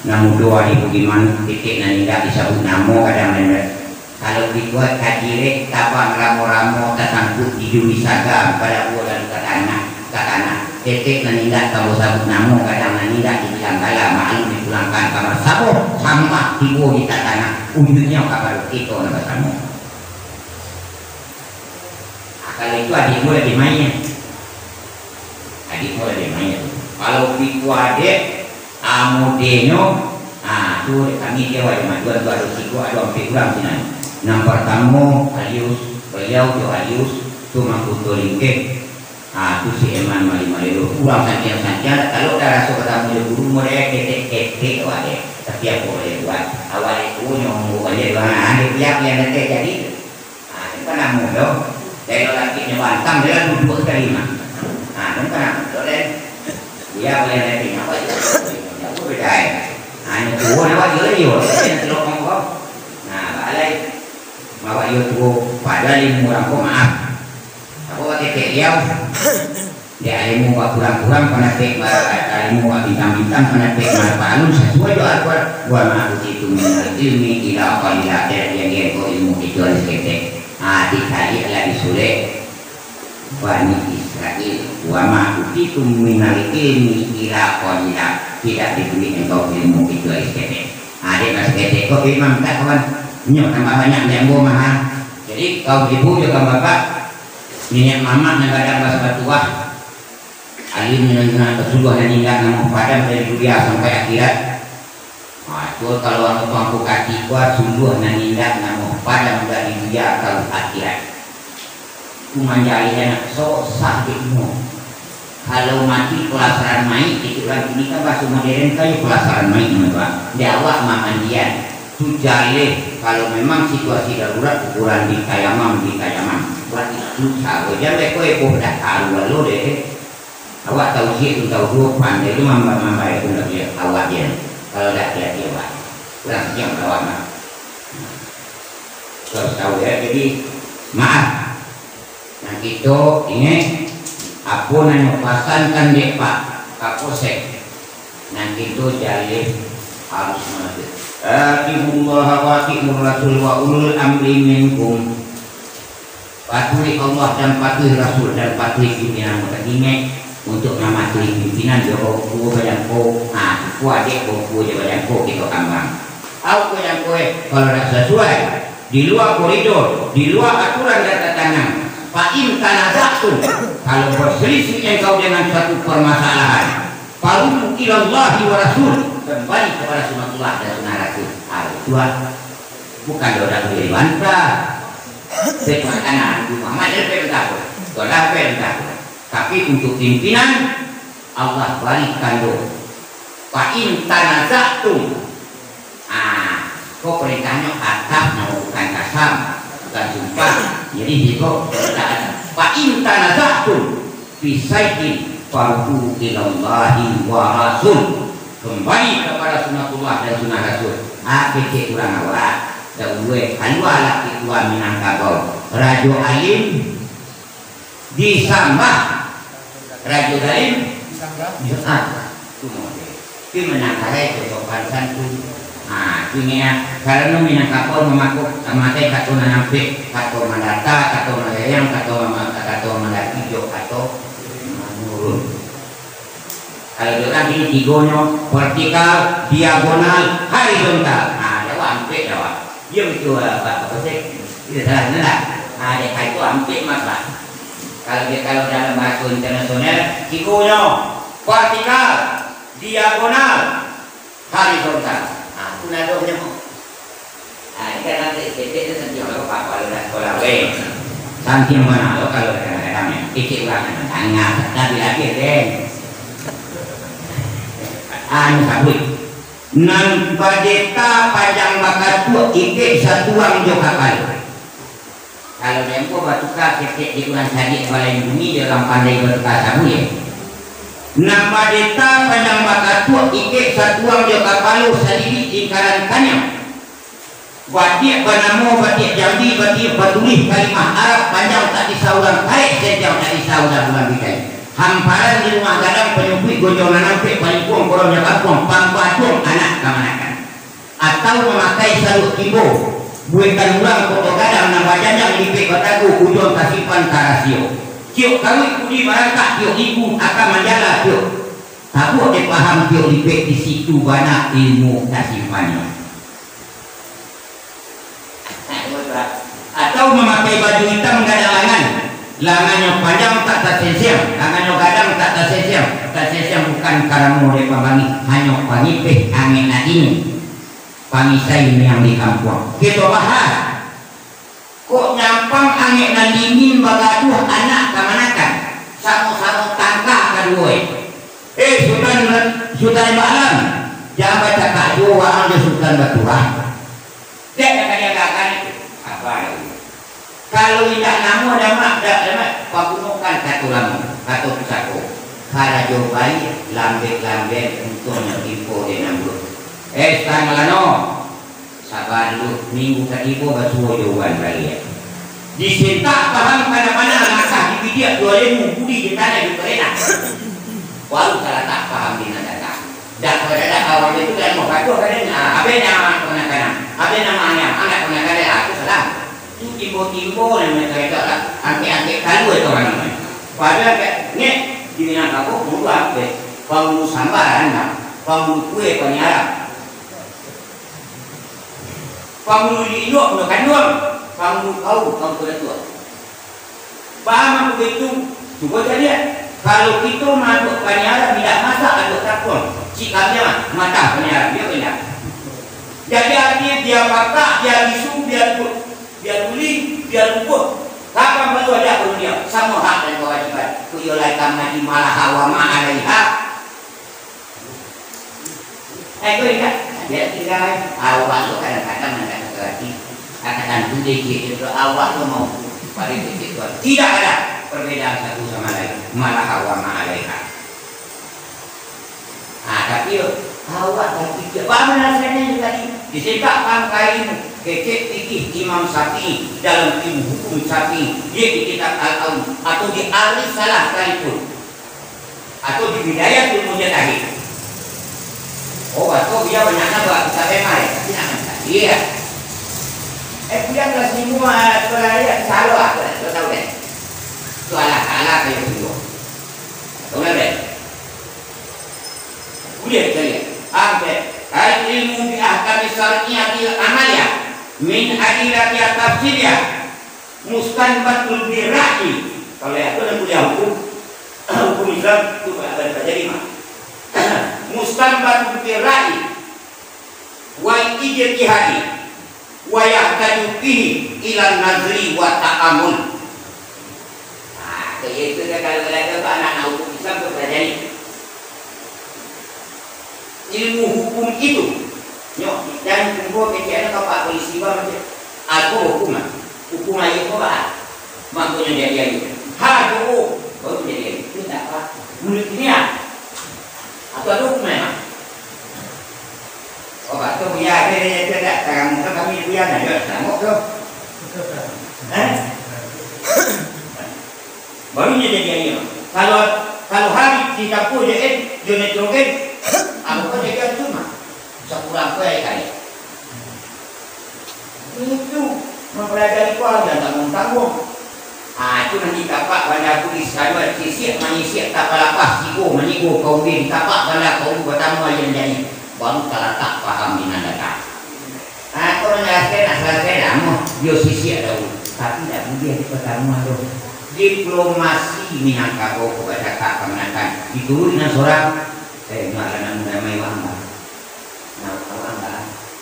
namun doa ibu gimana titik nanti tidak disebut namo kadang-kadang kalau dibuat kajire tapang ramo-ramo tersangkut di juri sagam pada bulan katana titik nanti tidak tahu sabut namo kadang nanti tidak dibilang kala maklum dipulangkan kamar sabo sama ibu di katana ujungnya kabar itu nama kamu kalau itu adikmu lebih mainnya kalau piku adik amudeno tuh kami dia wajib dua harus ikut ada sampai kurang sini yang pertama alius beliau tu alius tu mampu tolingke tu si eman mali-mali kurang saja kalau dah rasa ketemu guru mereka ketek wajib tapi aku boleh buat awal itu nyong boleh buat ada pihak yang nanti jadi itu kan namu dong dari lagi nyewantang dia duduk sekali mah itu kan boleh dia boleh nanti apa itu aku beda hanya tua nama dia ni orang telok mangkok balai bawa dia tua pada limu orang ko maaf aku ketek dia limu kurang-kurang pada pek limu bintang-bintang pada pek malun sesuai doa gua maaf itu ilmi ila qalila dia ko ilmu itu harus ketek dikali lagi sulit Bani Israel wa ma'utitum minal ilmi ila qalila tidak diberi engkau ilmu kecuali sedikit. Adik mas sedikit kok imam tak kawan nyok tambah banyak yang mahal. Jadi kau ibu juga bapak nenek mama negara bahasa tua alim dengan kesuluhan hingga namun padam dari dunia sampai akhirat. Itu kalau orang tuangku kaki kuat suluh nanindak namun padam dari dunia kalau akhirat. Kumanjali anak sosah dikmu. Kalau mati pelasaran main itu lagi ini kan bahasa modern kayu pelasaran main teman-teman jawab mamandian tujale kalau memang situasi darurat ukuran di kayaman buat itu sahaja kowe dah tahu lalu deh awak tahu sih itu tahu dua pandai itu mamba itu nggak dia awak dia kalau dah dia awak kurang siang awak mah terus tahu ya jadi maaf nah kita ini aku nanya pasankan dek pak kapolsek nanti itu jalih harus mati atihullah wa atihur rasul wa ulul amri minkum patuhi Allah dan patuhi rasul dan patuhi pimpinan ingat untuk mematuhi pimpinan joko kuo bayangko kuo adik kuo bayangko kita kambang aku yang kowe kalau tidak sesuai di luar koridor di luar aturan dan tatanan fa'in tanaza'tum kalau berselisih engkau dengan suatu permasalahan farudu ilallahi wa rasul kembali kepada sunnatullah dan sunnah rasul Tuhan bukan doa dari bantah sekarang Muhammad dari perintah doa perintah tapi untuk pimpinan Allah balikan doa fa'in tanaza'tum kok perintahnya atap bukan kasam bukan sumpah jadi jika fa'in tanaza'tum fi syai'in farudhu ilallahi wa rasul kembali kepada sunnatullah dan sunnah rasul kecek kurang awak dan gue halwa laki tua minangkabau rajo alim disambah rajo alim disambah itu menangkarai kesopan santun punya karena minangkabau memakuk mate kato nanampe kato mandata kato malayang kato mandati jo kato menurun kalau kita ini tigono vertikal diagonal horizontal ada ampe jawab dia itu apa sih itu salah benar ada itu ampe mas pak kalau dalam bahasa internasional tigono vertikal diagonal horizontal punadonya ini kan nanti itu nanti kalau pak kalau sekolah santi mana kalau kadang-kadang itu ulangan tanya tapi lagi deh anu sabui nan padeta panjang bakat tua ike satuang jo kapal. Kalau dempo batuka kekek di bulan sadik balai bumi dalam pandai batuka sabui ya. Nan padeta panjang bakat tua ike satuang jo kapal sadidi ingkaran kanyang. Batik Banamo, batik Jambi, batik Batuli, kalimah Arab panjang tak disaurang tarik sejam tak disaurang bulan bidai. Hamparan di rumah gadang penyumpit gonjongan nampak panipuang korongnya kampung pangpatung anak kamanakan. Atau memakai saluk tibo buikan ulang foto gadang nang bajanjang lipik bataku ujung kasipan karasio. Tiuk kawit kudi barangkah tiuk ibu akan menjala tiuk. Tahu dipaham tiuk lipik di situ banyak ilmu kasipannya. Atau memakai baju hitam gadang lengannya panjang tak tersesiam, lengannya gadang tak tersesiam bukan karamu de pambangi hanya pangipeh angin ini pangisai yang di kampung kita bahas kok nyampang angin dingin bagaduh anak kamanakan sama-sama tangkah kadua Sultan Malam jangan baca kado waang Sultan Baturah dia akan apa kalau tidak namu ada mak pakunukan satu lamu satu pusako karajo bayi lambe untuk info de nambut sekarang lano sabar lu minggu ketiga basuh jawaban balik ya disinta paham mana langkah di video dua lemu budi di tanah di perena walau salah tak paham di nada dan pada awal itu kan mau kado kan apa nama penakanan apa namanya anak penakanan aku salah timbo-timbo yang mereka lah angke-angke kalu itu orang namanya padahal kayak nih di Minangkabau mulu apa pangulu sambaran lah pangulu kue paniara pangulu di Indo kan doang pangulu kau tua paham aku begitu coba jadi kalau kita masuk paniara tidak masak ada takut cikamnya mata paniara dia pindah jadi artinya dia patah dia bisu dia tuli, dia luput. Kapan baru ada dunia? Sama hak dan kewajiban. Kuyolai kamati malah hawa ma'alaiha. Kau ingat? Dia tinggal awak tu kadang-kadang nak kata katakan tu dia itu awak tu mau pada titik tu. Tidak ada perbedaan satu sama lain. Malah hawa ma'alaiha. Tapi awak tapi bagaimana rasanya juga disetak pangkaimu. Kecek fikih Imam Syafi'i dalam ilmu hukum Syafi'i dia di kitab Al-Aum atau di Arif Salah sekalipun atau di Bidayah Ilmu Jatahi atau dia banyaknya buat kita memang tapi jangan iya dia kelas semua sekolah dia selalu aku tak tahu deh itu ala-ala kayak gitu tahu deh boleh kita lihat sampai ilmu bi'ahkam syar'iyatil amaliyah min adilati tafsirnya mustanbatul birra'i kalau itu yang kuliah hukum Islam itu ada jadi mah mustanbatul birra'i wa ijtihadi wa yahtaju fihi ila nazri wa ta'amul kayak itu kalau ada anak hukum Islam itu jadi ilmu hukum itu nyok dan tunggu kegiatan kapal polisi macam aku hukuman itu apa makanya dia itu baru jadi itu tak apa mulut ini atau ada hukuman tu ya dia tidak sekarang kami punya ada sama tu baru jadi dia kalau hari kita pun dia netrogen aku kan dia cuma sekurang kue kali itu mempelajari kuala dan tanggung-tanggung itu nanti tapak pada tulis kadua sisir manisir tapal apa siku menigo kau bin tapak pada kau bertamu yang jadi baru tak paham di nanda kalau menjelaskan asal saya dah dia sisir dahulu tapi tidak mudah di pertemuan tu diplomasi Minangkabau kepada kak kemenakan diturunin seorang ngaran namanya wangga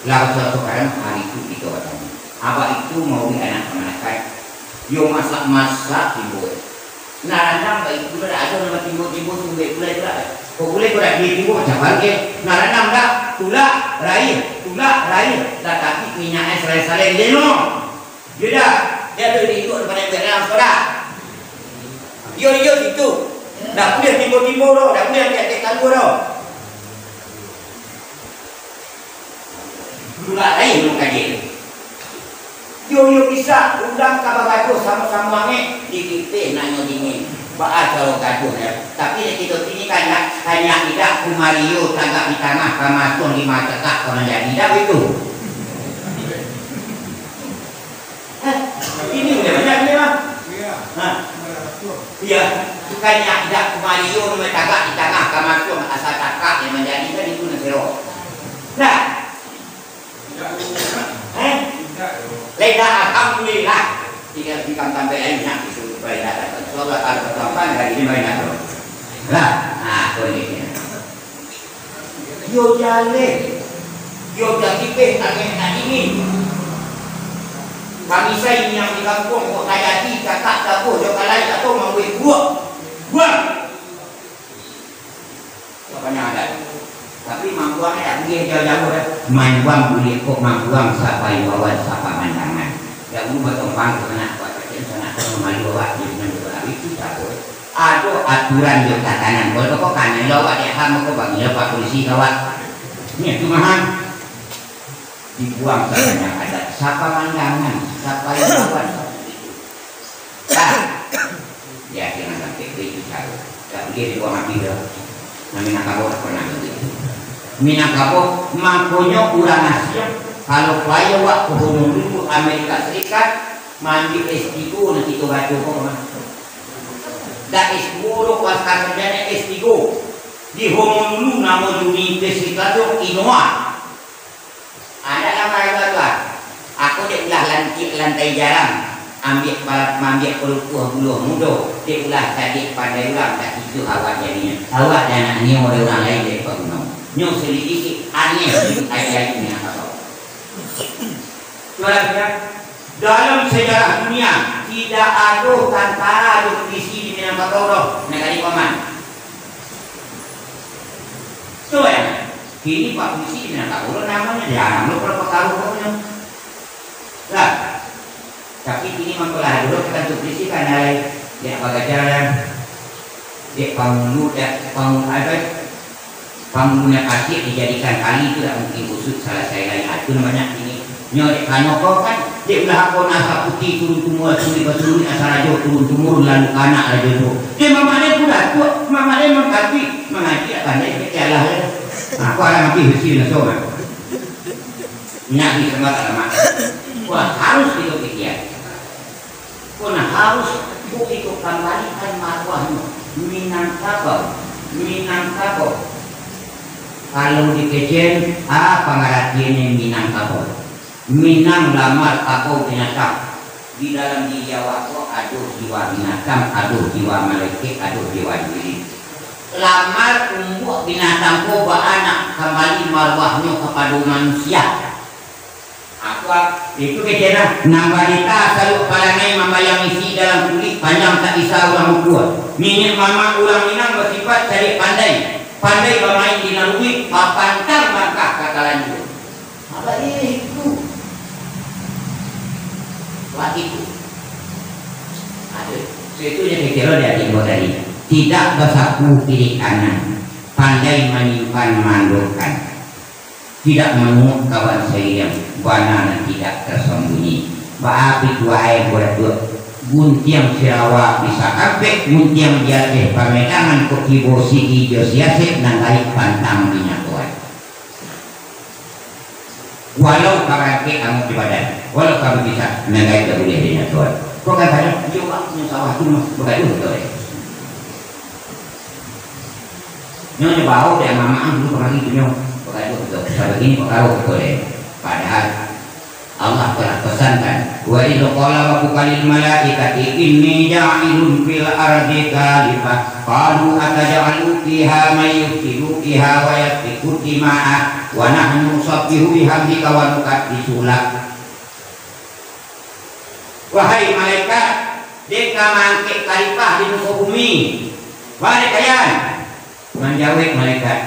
lalu suatu kadang hari itu kita bertemu apa itu mau di anak kemenakan yo masak-masak timbul nah baik itu ada nama timbul-timbul tunggu pula Kau boleh kau dah beli timbul macam balik. Naranam dah, tulak, raih, dah tapi minyaknya salai-salai leno. Dia dah, dia ada di ikut daripada dalam soda. Dia itu, dah boleh timbul-timbul dah, dah boleh angkat kalu dah. Tulak raih belum kaji. Yo bisa undang kabar gaduh sama-sama ni dikipin nanya dingin. Baat kalau gaduh ya. Tapi kita ini kan hanya tidak kumario tagak di tengah kamasun 5 cekak kalau jadi tidak itu. Ini udah banyak ni mah. Iya. Bukannya tidak kumario nama tagak di tengah kamasun asal cekak yang menjadi kan itu nasiro. Nah. Leda alhamdulillah. Tinggal di kampung lainnya itu supaya ada sholat al-Fatihah dari mana tu. Lah, ini. Yo jale. Yo jadi angin ini. Kami saya ini yang di kampung kok tayati kakak dapur yo kalai atau membuat buang. Apanya ada. Tapi mampuannya dia jauh-jauh dah. Main buang boleh kok mampuang siapa yang bawa siapa mandangan. Yang mu bertempang ke sana buat kerja sana memalu bawa di mana itu tak boleh. Ada aturan yang tatanan. Kalau kau kan yang bawa dia ham kau bagi lepas polisi kawat. Ni cuma ham dibuang sebanyak ada siapa mandangan, siapa yang bawa. Ya jangan sampai itu jauh. Tak boleh dibuang mati dah. Minangkabau tak pernah begitu. Minangkabau makanya urang Asia kalau playa wak ke Honolulu Amerika Serikat mandi S3 nanti tu baca kok mah. Dah S10 pasca sarjana S3 di Honolulu nama Universitas Inoa. Ada nama apa? Aku dia ulah lantai jarang. Ambil pelukuh buluh muda dia ulah tadi pandai ulang tak itu awak jadinya awak dan anaknya oleh orang lain dari pengunung nyok selidiki aneh ayat ini apa dalam sejarah dunia tidak ada tentara justisi di Minangkabau negara paman so ya kini pak polisi di Minangkabau namanya jarang lo berapa taruhnya lah. Tapi ini mempelajari dulu kita tulis kan dari dia bagajaran dia pangulu dia pangulunya pasir dijadikan kali itu tak mungkin usut salah saya lain itu namanya ini nyori kanoko kan dia ulah aku nasa putih turun tumur suri basuri asal rajo turun tumur lalu anak rajo itu dia mamanya pula tu mamanya mengkaji mengaji akan dia kecil lah aku ada mati bersih naso kan nyaki sama sama wah harus itu pikir pun harus itu kembalikan marwahnya Minangkabau kalau dikejen apa ngaratiannya Minangkabau Minang lamar kabau binatang di dalam di Jawa kok aduh jiwa binatang aduh jiwa malaikat aduh jiwa diri lamar umbuh binatang ko anak kembali marwahnya kepada manusia apa itu kecera nambalita selalu palangai mama yang isi dalam kulit panjang tak bisa orang kuat minyak mama orang Minang bersifat cari pandai bermain di nalui papantang langkah kata lanjut apa itu waktu itu ada seitunya kecera dia tinggal tadi tidak bersaku kiri kanan pandai menyimpan mandokan tidak menunggu kawan saya yang banana tidak tersembunyi. Baapi dua ayat berdua. Guntiang Sarawak bisa kape, guntiang jatuh pamedangan kokibo sigi josiasik nangai pantang minyak kuat. Walau karake kamu di badan, walau kamu bisa nangai tak boleh minyak kuat. Kau kan kadang coba punya sawah tu mah bergaduh betul. Nyonya bau dia mama dulu pernah gitu nyong. Betul begini pengaruh boleh padahal Allah telah pesankan wa idza qala rabbuka lil malaikati inni ja'ilun fil ardi khalifah qalu ataj'alu fiha may yufsidu fiha wa yasfiku dima'a wa nahnu nusabbihu bihamdika wa nuqaddisu lak wahai malaikat deka mangke khalifah di muka bumi wahai kalian Menjawab malaikat.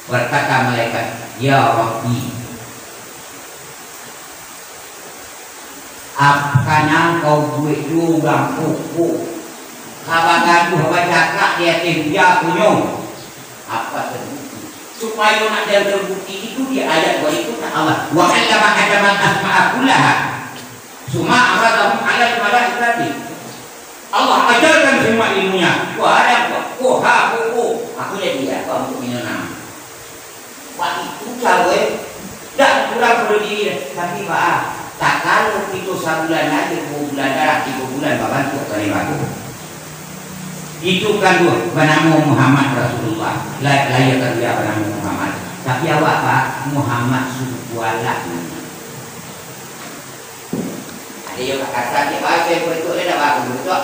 Berkata malaikat, ya Rabbi, apakah kau buat juga kuku kabagan ku baca dia dia punya apa terbukti supaya nak dia terbukti itu di ayat berikutnya Allah wa allama adama asma'a kullaha summa aradahum 'ala al-malaikati. Allah ajarkan semua ilmunya. Wah ada aku jadi apa untuk minum. Wah itu cawe tak kurang perlu diri tapi Pak tak kalau itu sebulan aja 2 bulan darah 3 bulan Bapak tuh terima tuh. Itu kan tuh banamu Muhammad Rasulullah layak dia banamu Muhammad tapi awak Pak Muhammad Subhanallah ada yang kata dia bahasa itu ada apa betul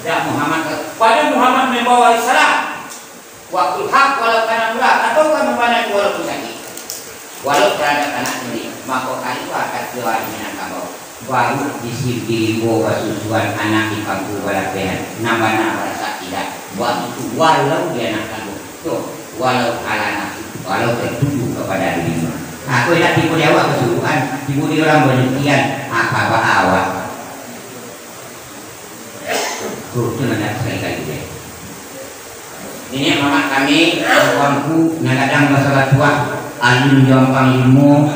ya Muhammad pada Muhammad membawa Islam waktu hak walau karena murah atau kan memandang walau sakit walau terhadap anak sendiri maka kali itu akan keluar minat kabau baru disibiri bawa susuan anak di kampung balapehan nama-nama rasa tidak waktu walau dia nak kandung tuh walau ala nafsu walau tertuju kepada dirinya aku tidak tipu dewa kesuruhan tipu di orang penelitian apa awak tuh itu nanti sekali-kali deh ini mama kami kawanku nakadang masalah tua alun jompang ilmu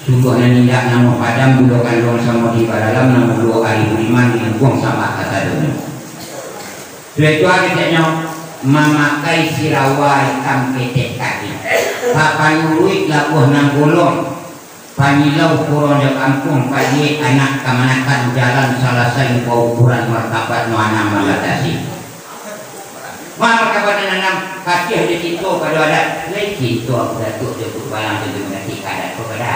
sungguh nindak namo padam budo kandung sama di dalam namo 2 kali beriman dibuang sama kata dunia. Sudah itu akhirnya memakai sirawai hitam ketek kaki. Papayuruit labuh nang golong. Panyilau kurang di kampung pagi anak kemanakan jalan salah satu ukuran martabat no anak mengatasi. Mana kabar nanam kasih di situ pada ada lain situ aku datuk dia balang tu mengerti keadaan kepada.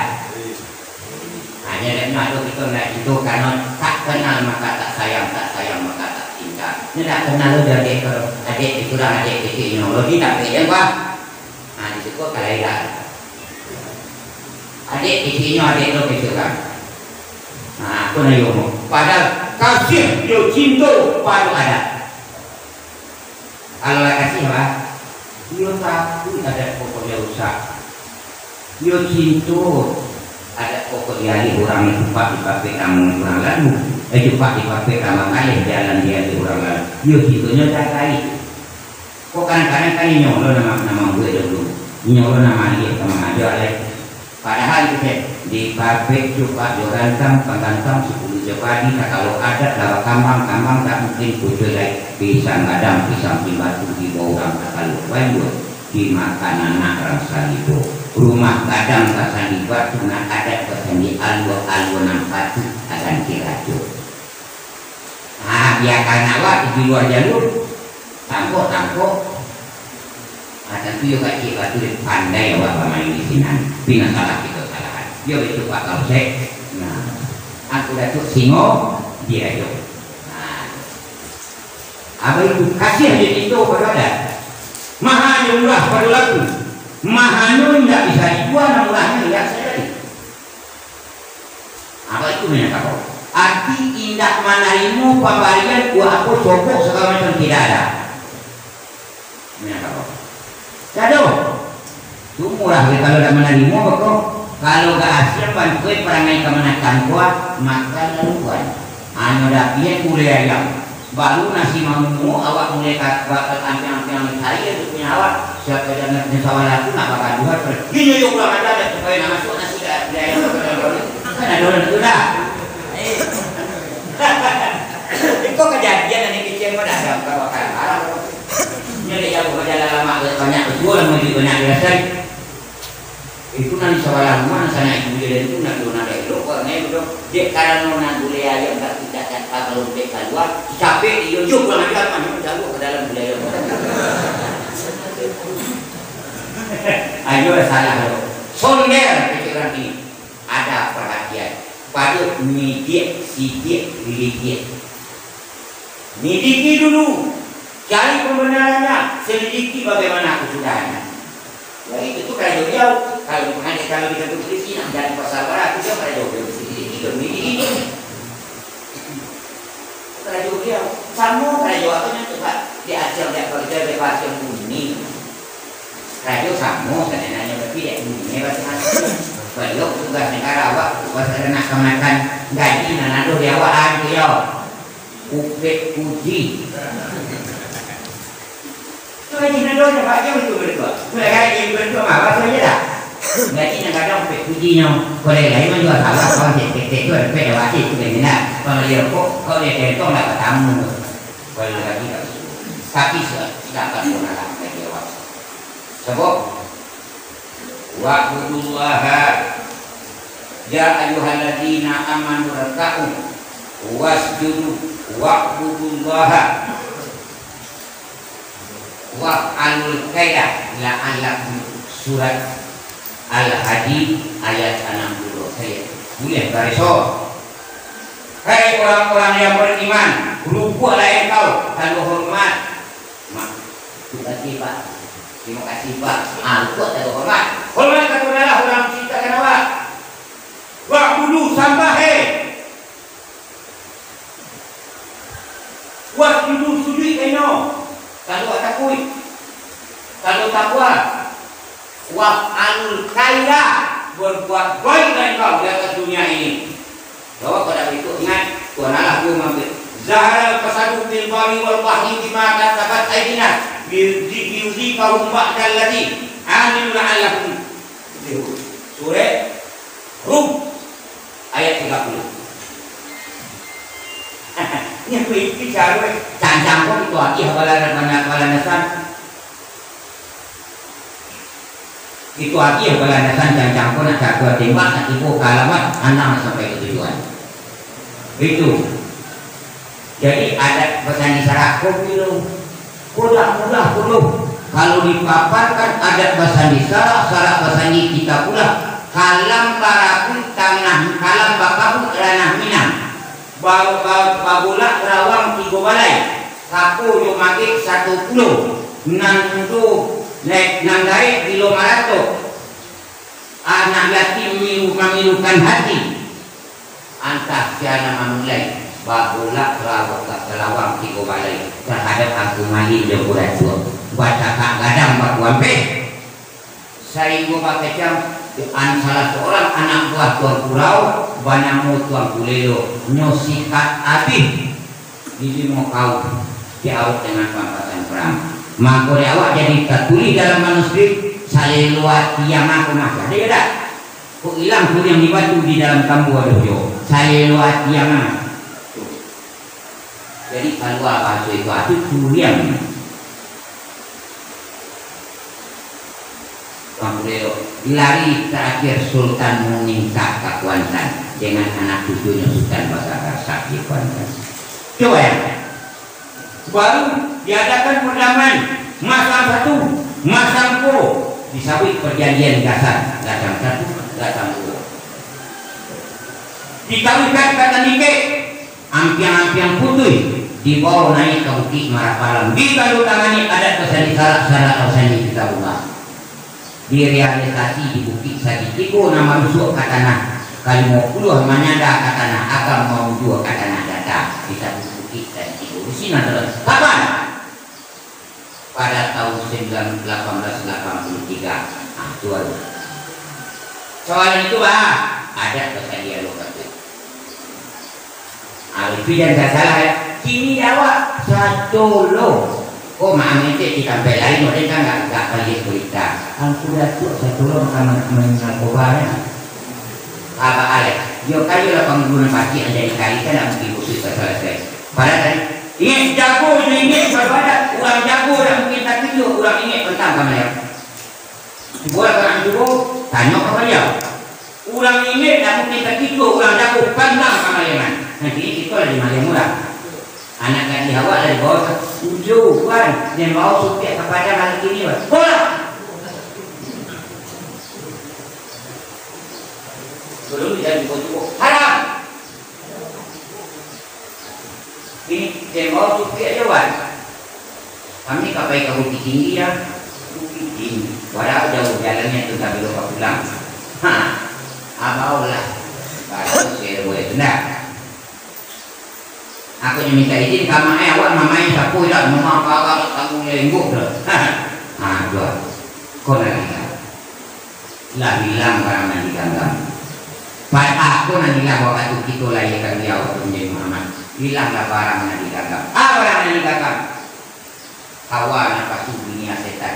Hanya dan nak itu nak itu karena tak kenal maka tak sayang maka tak cinta. Ni tak kenal lo jadi kalau adik itu lah adik kecilnya lo tidak beda apa. Di situ kalau ada adik kecilnya adik lo kecil kan. Aku nak ngomong. Padahal kasih dia cinta baru ada. Kalau kasih apa? Dia takut ada pokoknya usah. Dia cinta ada pokok dialih orang itu pak di pabrik kamu orang lalu itu pak di pabrik kamu kali jalan dia di orang lalu dia gitunya tak kali kok kadang-kadang kan nyolo nama gue dulu nyolo nama dia sama aja oleh padahal itu di pabrik coba jorantang penggantam 10 jepadi kalau ada lawak kambang tak mungkin kucur lagi pisang kadang pisang batu di bawah orang kalau banyak dimakan anak rasa itu rumah kadang pasang di batu nak ada pasang di alwa batu akan kiracu. Biarkan awak di luar jalur tampok ada tu juga batu pandai awak bermain di sini bina salah kita salahan dia itu pak kau cek nah aku datuk singo dia itu apa itu kasih dia itu pada ada maha jumlah pada lagu mahanu tidak bisa dijual murahnya lihat saya tadi apa itu menyatakan arti indah manarimu pemberian gua aku sokok segala macam tidak ada menyatakan jatuh itu murah kalau tidak menarimu kalau gak hasil bantuin perangai kemenakan gua maka laluan hanya dapian mulai ayam baru nasi mamu awak mulai kata ampiang-ampiang saya itu punya awak siapa jangan sawah aku nak bakal dua gini yuk pulang aja supaya nak masuk nasi dah kan ada orang itu dah itu kejadian yang kecil pada ada kalau kadang-kadang ini dia bukan jalan lama banyak betul lebih banyak biasa itu nanti sawah rumah sana ibu dia itu nak dona ada itu karena itu dia karena nona budaya yang tak tidak kalau dia keluar capek dia yuk pulang aja mana jauh ke dalam budaya ayo salah lo sonder pikiran ini ada perhatian pada midik sidik lidik midiki dulu cari pembenarannya selidiki bagaimana kesudahannya ya itu kalau jauh kalau kita tulis di sini dari pasar barat itu kalau jauh sedikit midiki Raja dia sama raja waktunya coba diajar dia kerja di pasir bunyi. Raja sama sebenarnya tapi dia bunyi bahasa belok tugas negara awak bahasa nak kemakan gaji nanado dia awak dia upet puji. Tu gaji nanado dia pak dia betul betul. Mulai gaji betul mah bahasa dia dah. Gaji nanado upet pujinya. Boleh lain juga salah kalau tek-tek tu ada pada wajib tu benar. Kalau dia kok kalau dia kentong dapat tamu. Kalau lagi tak. Tapi sudah tak pernah lah dia awak. Sebab wa'budullaha ya ayyuhalladzina amanu rak'u wasjudu wa'budullaha wa'alul kaidah la'allakum surat Al-Hadid ayat 60 saya boleh bariso. Hai orang-orang yang beriman, berubahlah engkau tanpa hormat. Terima kasih Pak. Terima kasih Pak. Aku tak hormat. Hormat kepada orang ciptakan awak. Wa'budu sambahe. Wa'budu sujud eno. Kalau takui. Kalau takwa. Wa'alul khaira. Berbuat baik dari kau di atas dunia ini. Bahwa pada itu ingat Tuhan Allah ku mampir. Zahara fasadu bil bari wal wahyi bima kasabat aydina. Biuzi kaum ba'dal ladzi aminu la'allakum tuflihun. Surah Rum ayat 30. Ini aku bicara cancang kok itu lagi balanasan. Itu lagi balanasan cancang kok nak jaga tembak nak tipu kalamat anak sampai ke tujuan. Itu. Jadi ada pesan isyarat kopilu. Mudah puluh. Kalau dipaparkan ada bahasa isyarat, syarat bahasa kita pula. Kalam barakun tanah, kalam bakapun ranah minang. Babula rawang 3 balai. Sapu yo magi 10. Nandu nek nandai kilo 500. Anak yatim memilukan hati. Antah siana mamulai. Babula rawang 3 balai. Terhadap aku mali dia buat tua. Baca kak gadang bak wampe. Saya gua pakai jam salah seorang anak buah tuan kurau banamu tuan kulelo nyosikat abih ini mau kau diawak dengan pampasan perang maka dia awak jadi tertulis dalam manuskrip saya luat tiang aku masa dia tak kok hilang tu yang dibantu di dalam kambu ada yo saya luat tiang jadi kalau apa itu curian lari terakhir Sultan meningkat ke Kuantan dengan anak cucunya Sultan Basara Sakti Kuantan. Coba ya, baru diadakan perdamaian Masang 1, Masang 2 disawit perjanjian dasar Datang 1, Datang 2 dikawinkan kata Nike ampiang-ampiang putih dibawa naik ke Bukit Marapalang ditandatangani adat pesan syarat pesan kita rumah direalisasi di Bukit Sadikiko nama rusuk katana kali mau puluh menyanda katana akan mau dua katana data di satu Bukit Sadikiko di sini adalah kapan? Pada tahun 1883 tuan soal itu ada pesan dialog itu Alfi dan gak salah ya kini jawab satu lo oh maaf itu kita belain mereka nggak balik berita kalau sudah tuh saya tolong akan mengenal obatnya apa Alex yo kayu lah pengguna pasti ada di kali kan mungkin khusus selesai pada tadi ini jago ini berbeda orang jago dan mungkin tak kecil orang ini tentang kamu ya dibuat orang jago tanya kamu ya orang ini tak mungkin tak kecil orang jago pandang kamu ya nanti itu ada di Malaysia murah anak kan dihawa dari bawah ujung kan dia mau supaya kepada hal ini bola belum tidak cukup haram ini dia mau supaya jawan kami kapai ke Bukit Tinggi ya Bukit Tinggi padahal jauh jalannya itu tak belok pulang abaulah baru saya boleh benar Aku minta izin sama awak mamai sapu dah memang kakak tanggung lengguk dah. Dua. Kau lagi lah bilang barang nanti ganggang. Pada aku nanti lah waktu kita lahirkan dia waktu menjadi Muhammad. Bilanglah barang nanti ganggang. Barang nanti ganggang. Awak nak pasti dunia setan.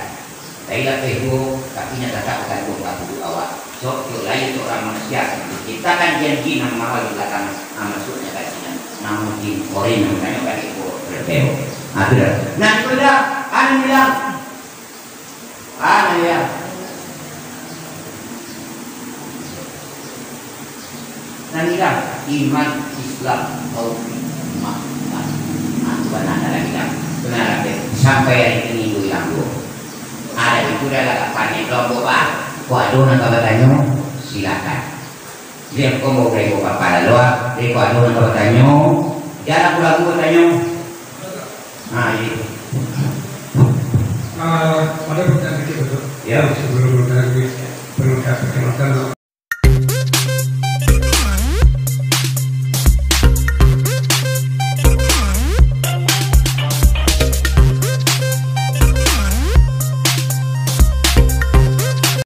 Dailah pehu tapi nyata tak akan waktu awak. So, yo lain orang manusia. Kita kan janji nama awal belakang maksudnya kajian. Namun di korin namanya bagi berbeo. Ada. Nah itu dah. Anda bilang. Ya. Nanti bilang iman Islam tauhid makna. Itu benar lagi kan. Benar lagi. Sampai hari ini itu hilang dulu. Ada itu adalah panik kelompok pak. Waduh nak bertanya silakan. Dia kau mau beri kau pada luar. Dia waduh nak bertanya. Jangan pulang bertanya. Ini. Ada pertanyaan betul. Ya. Sebelum perlu saya perkenalkan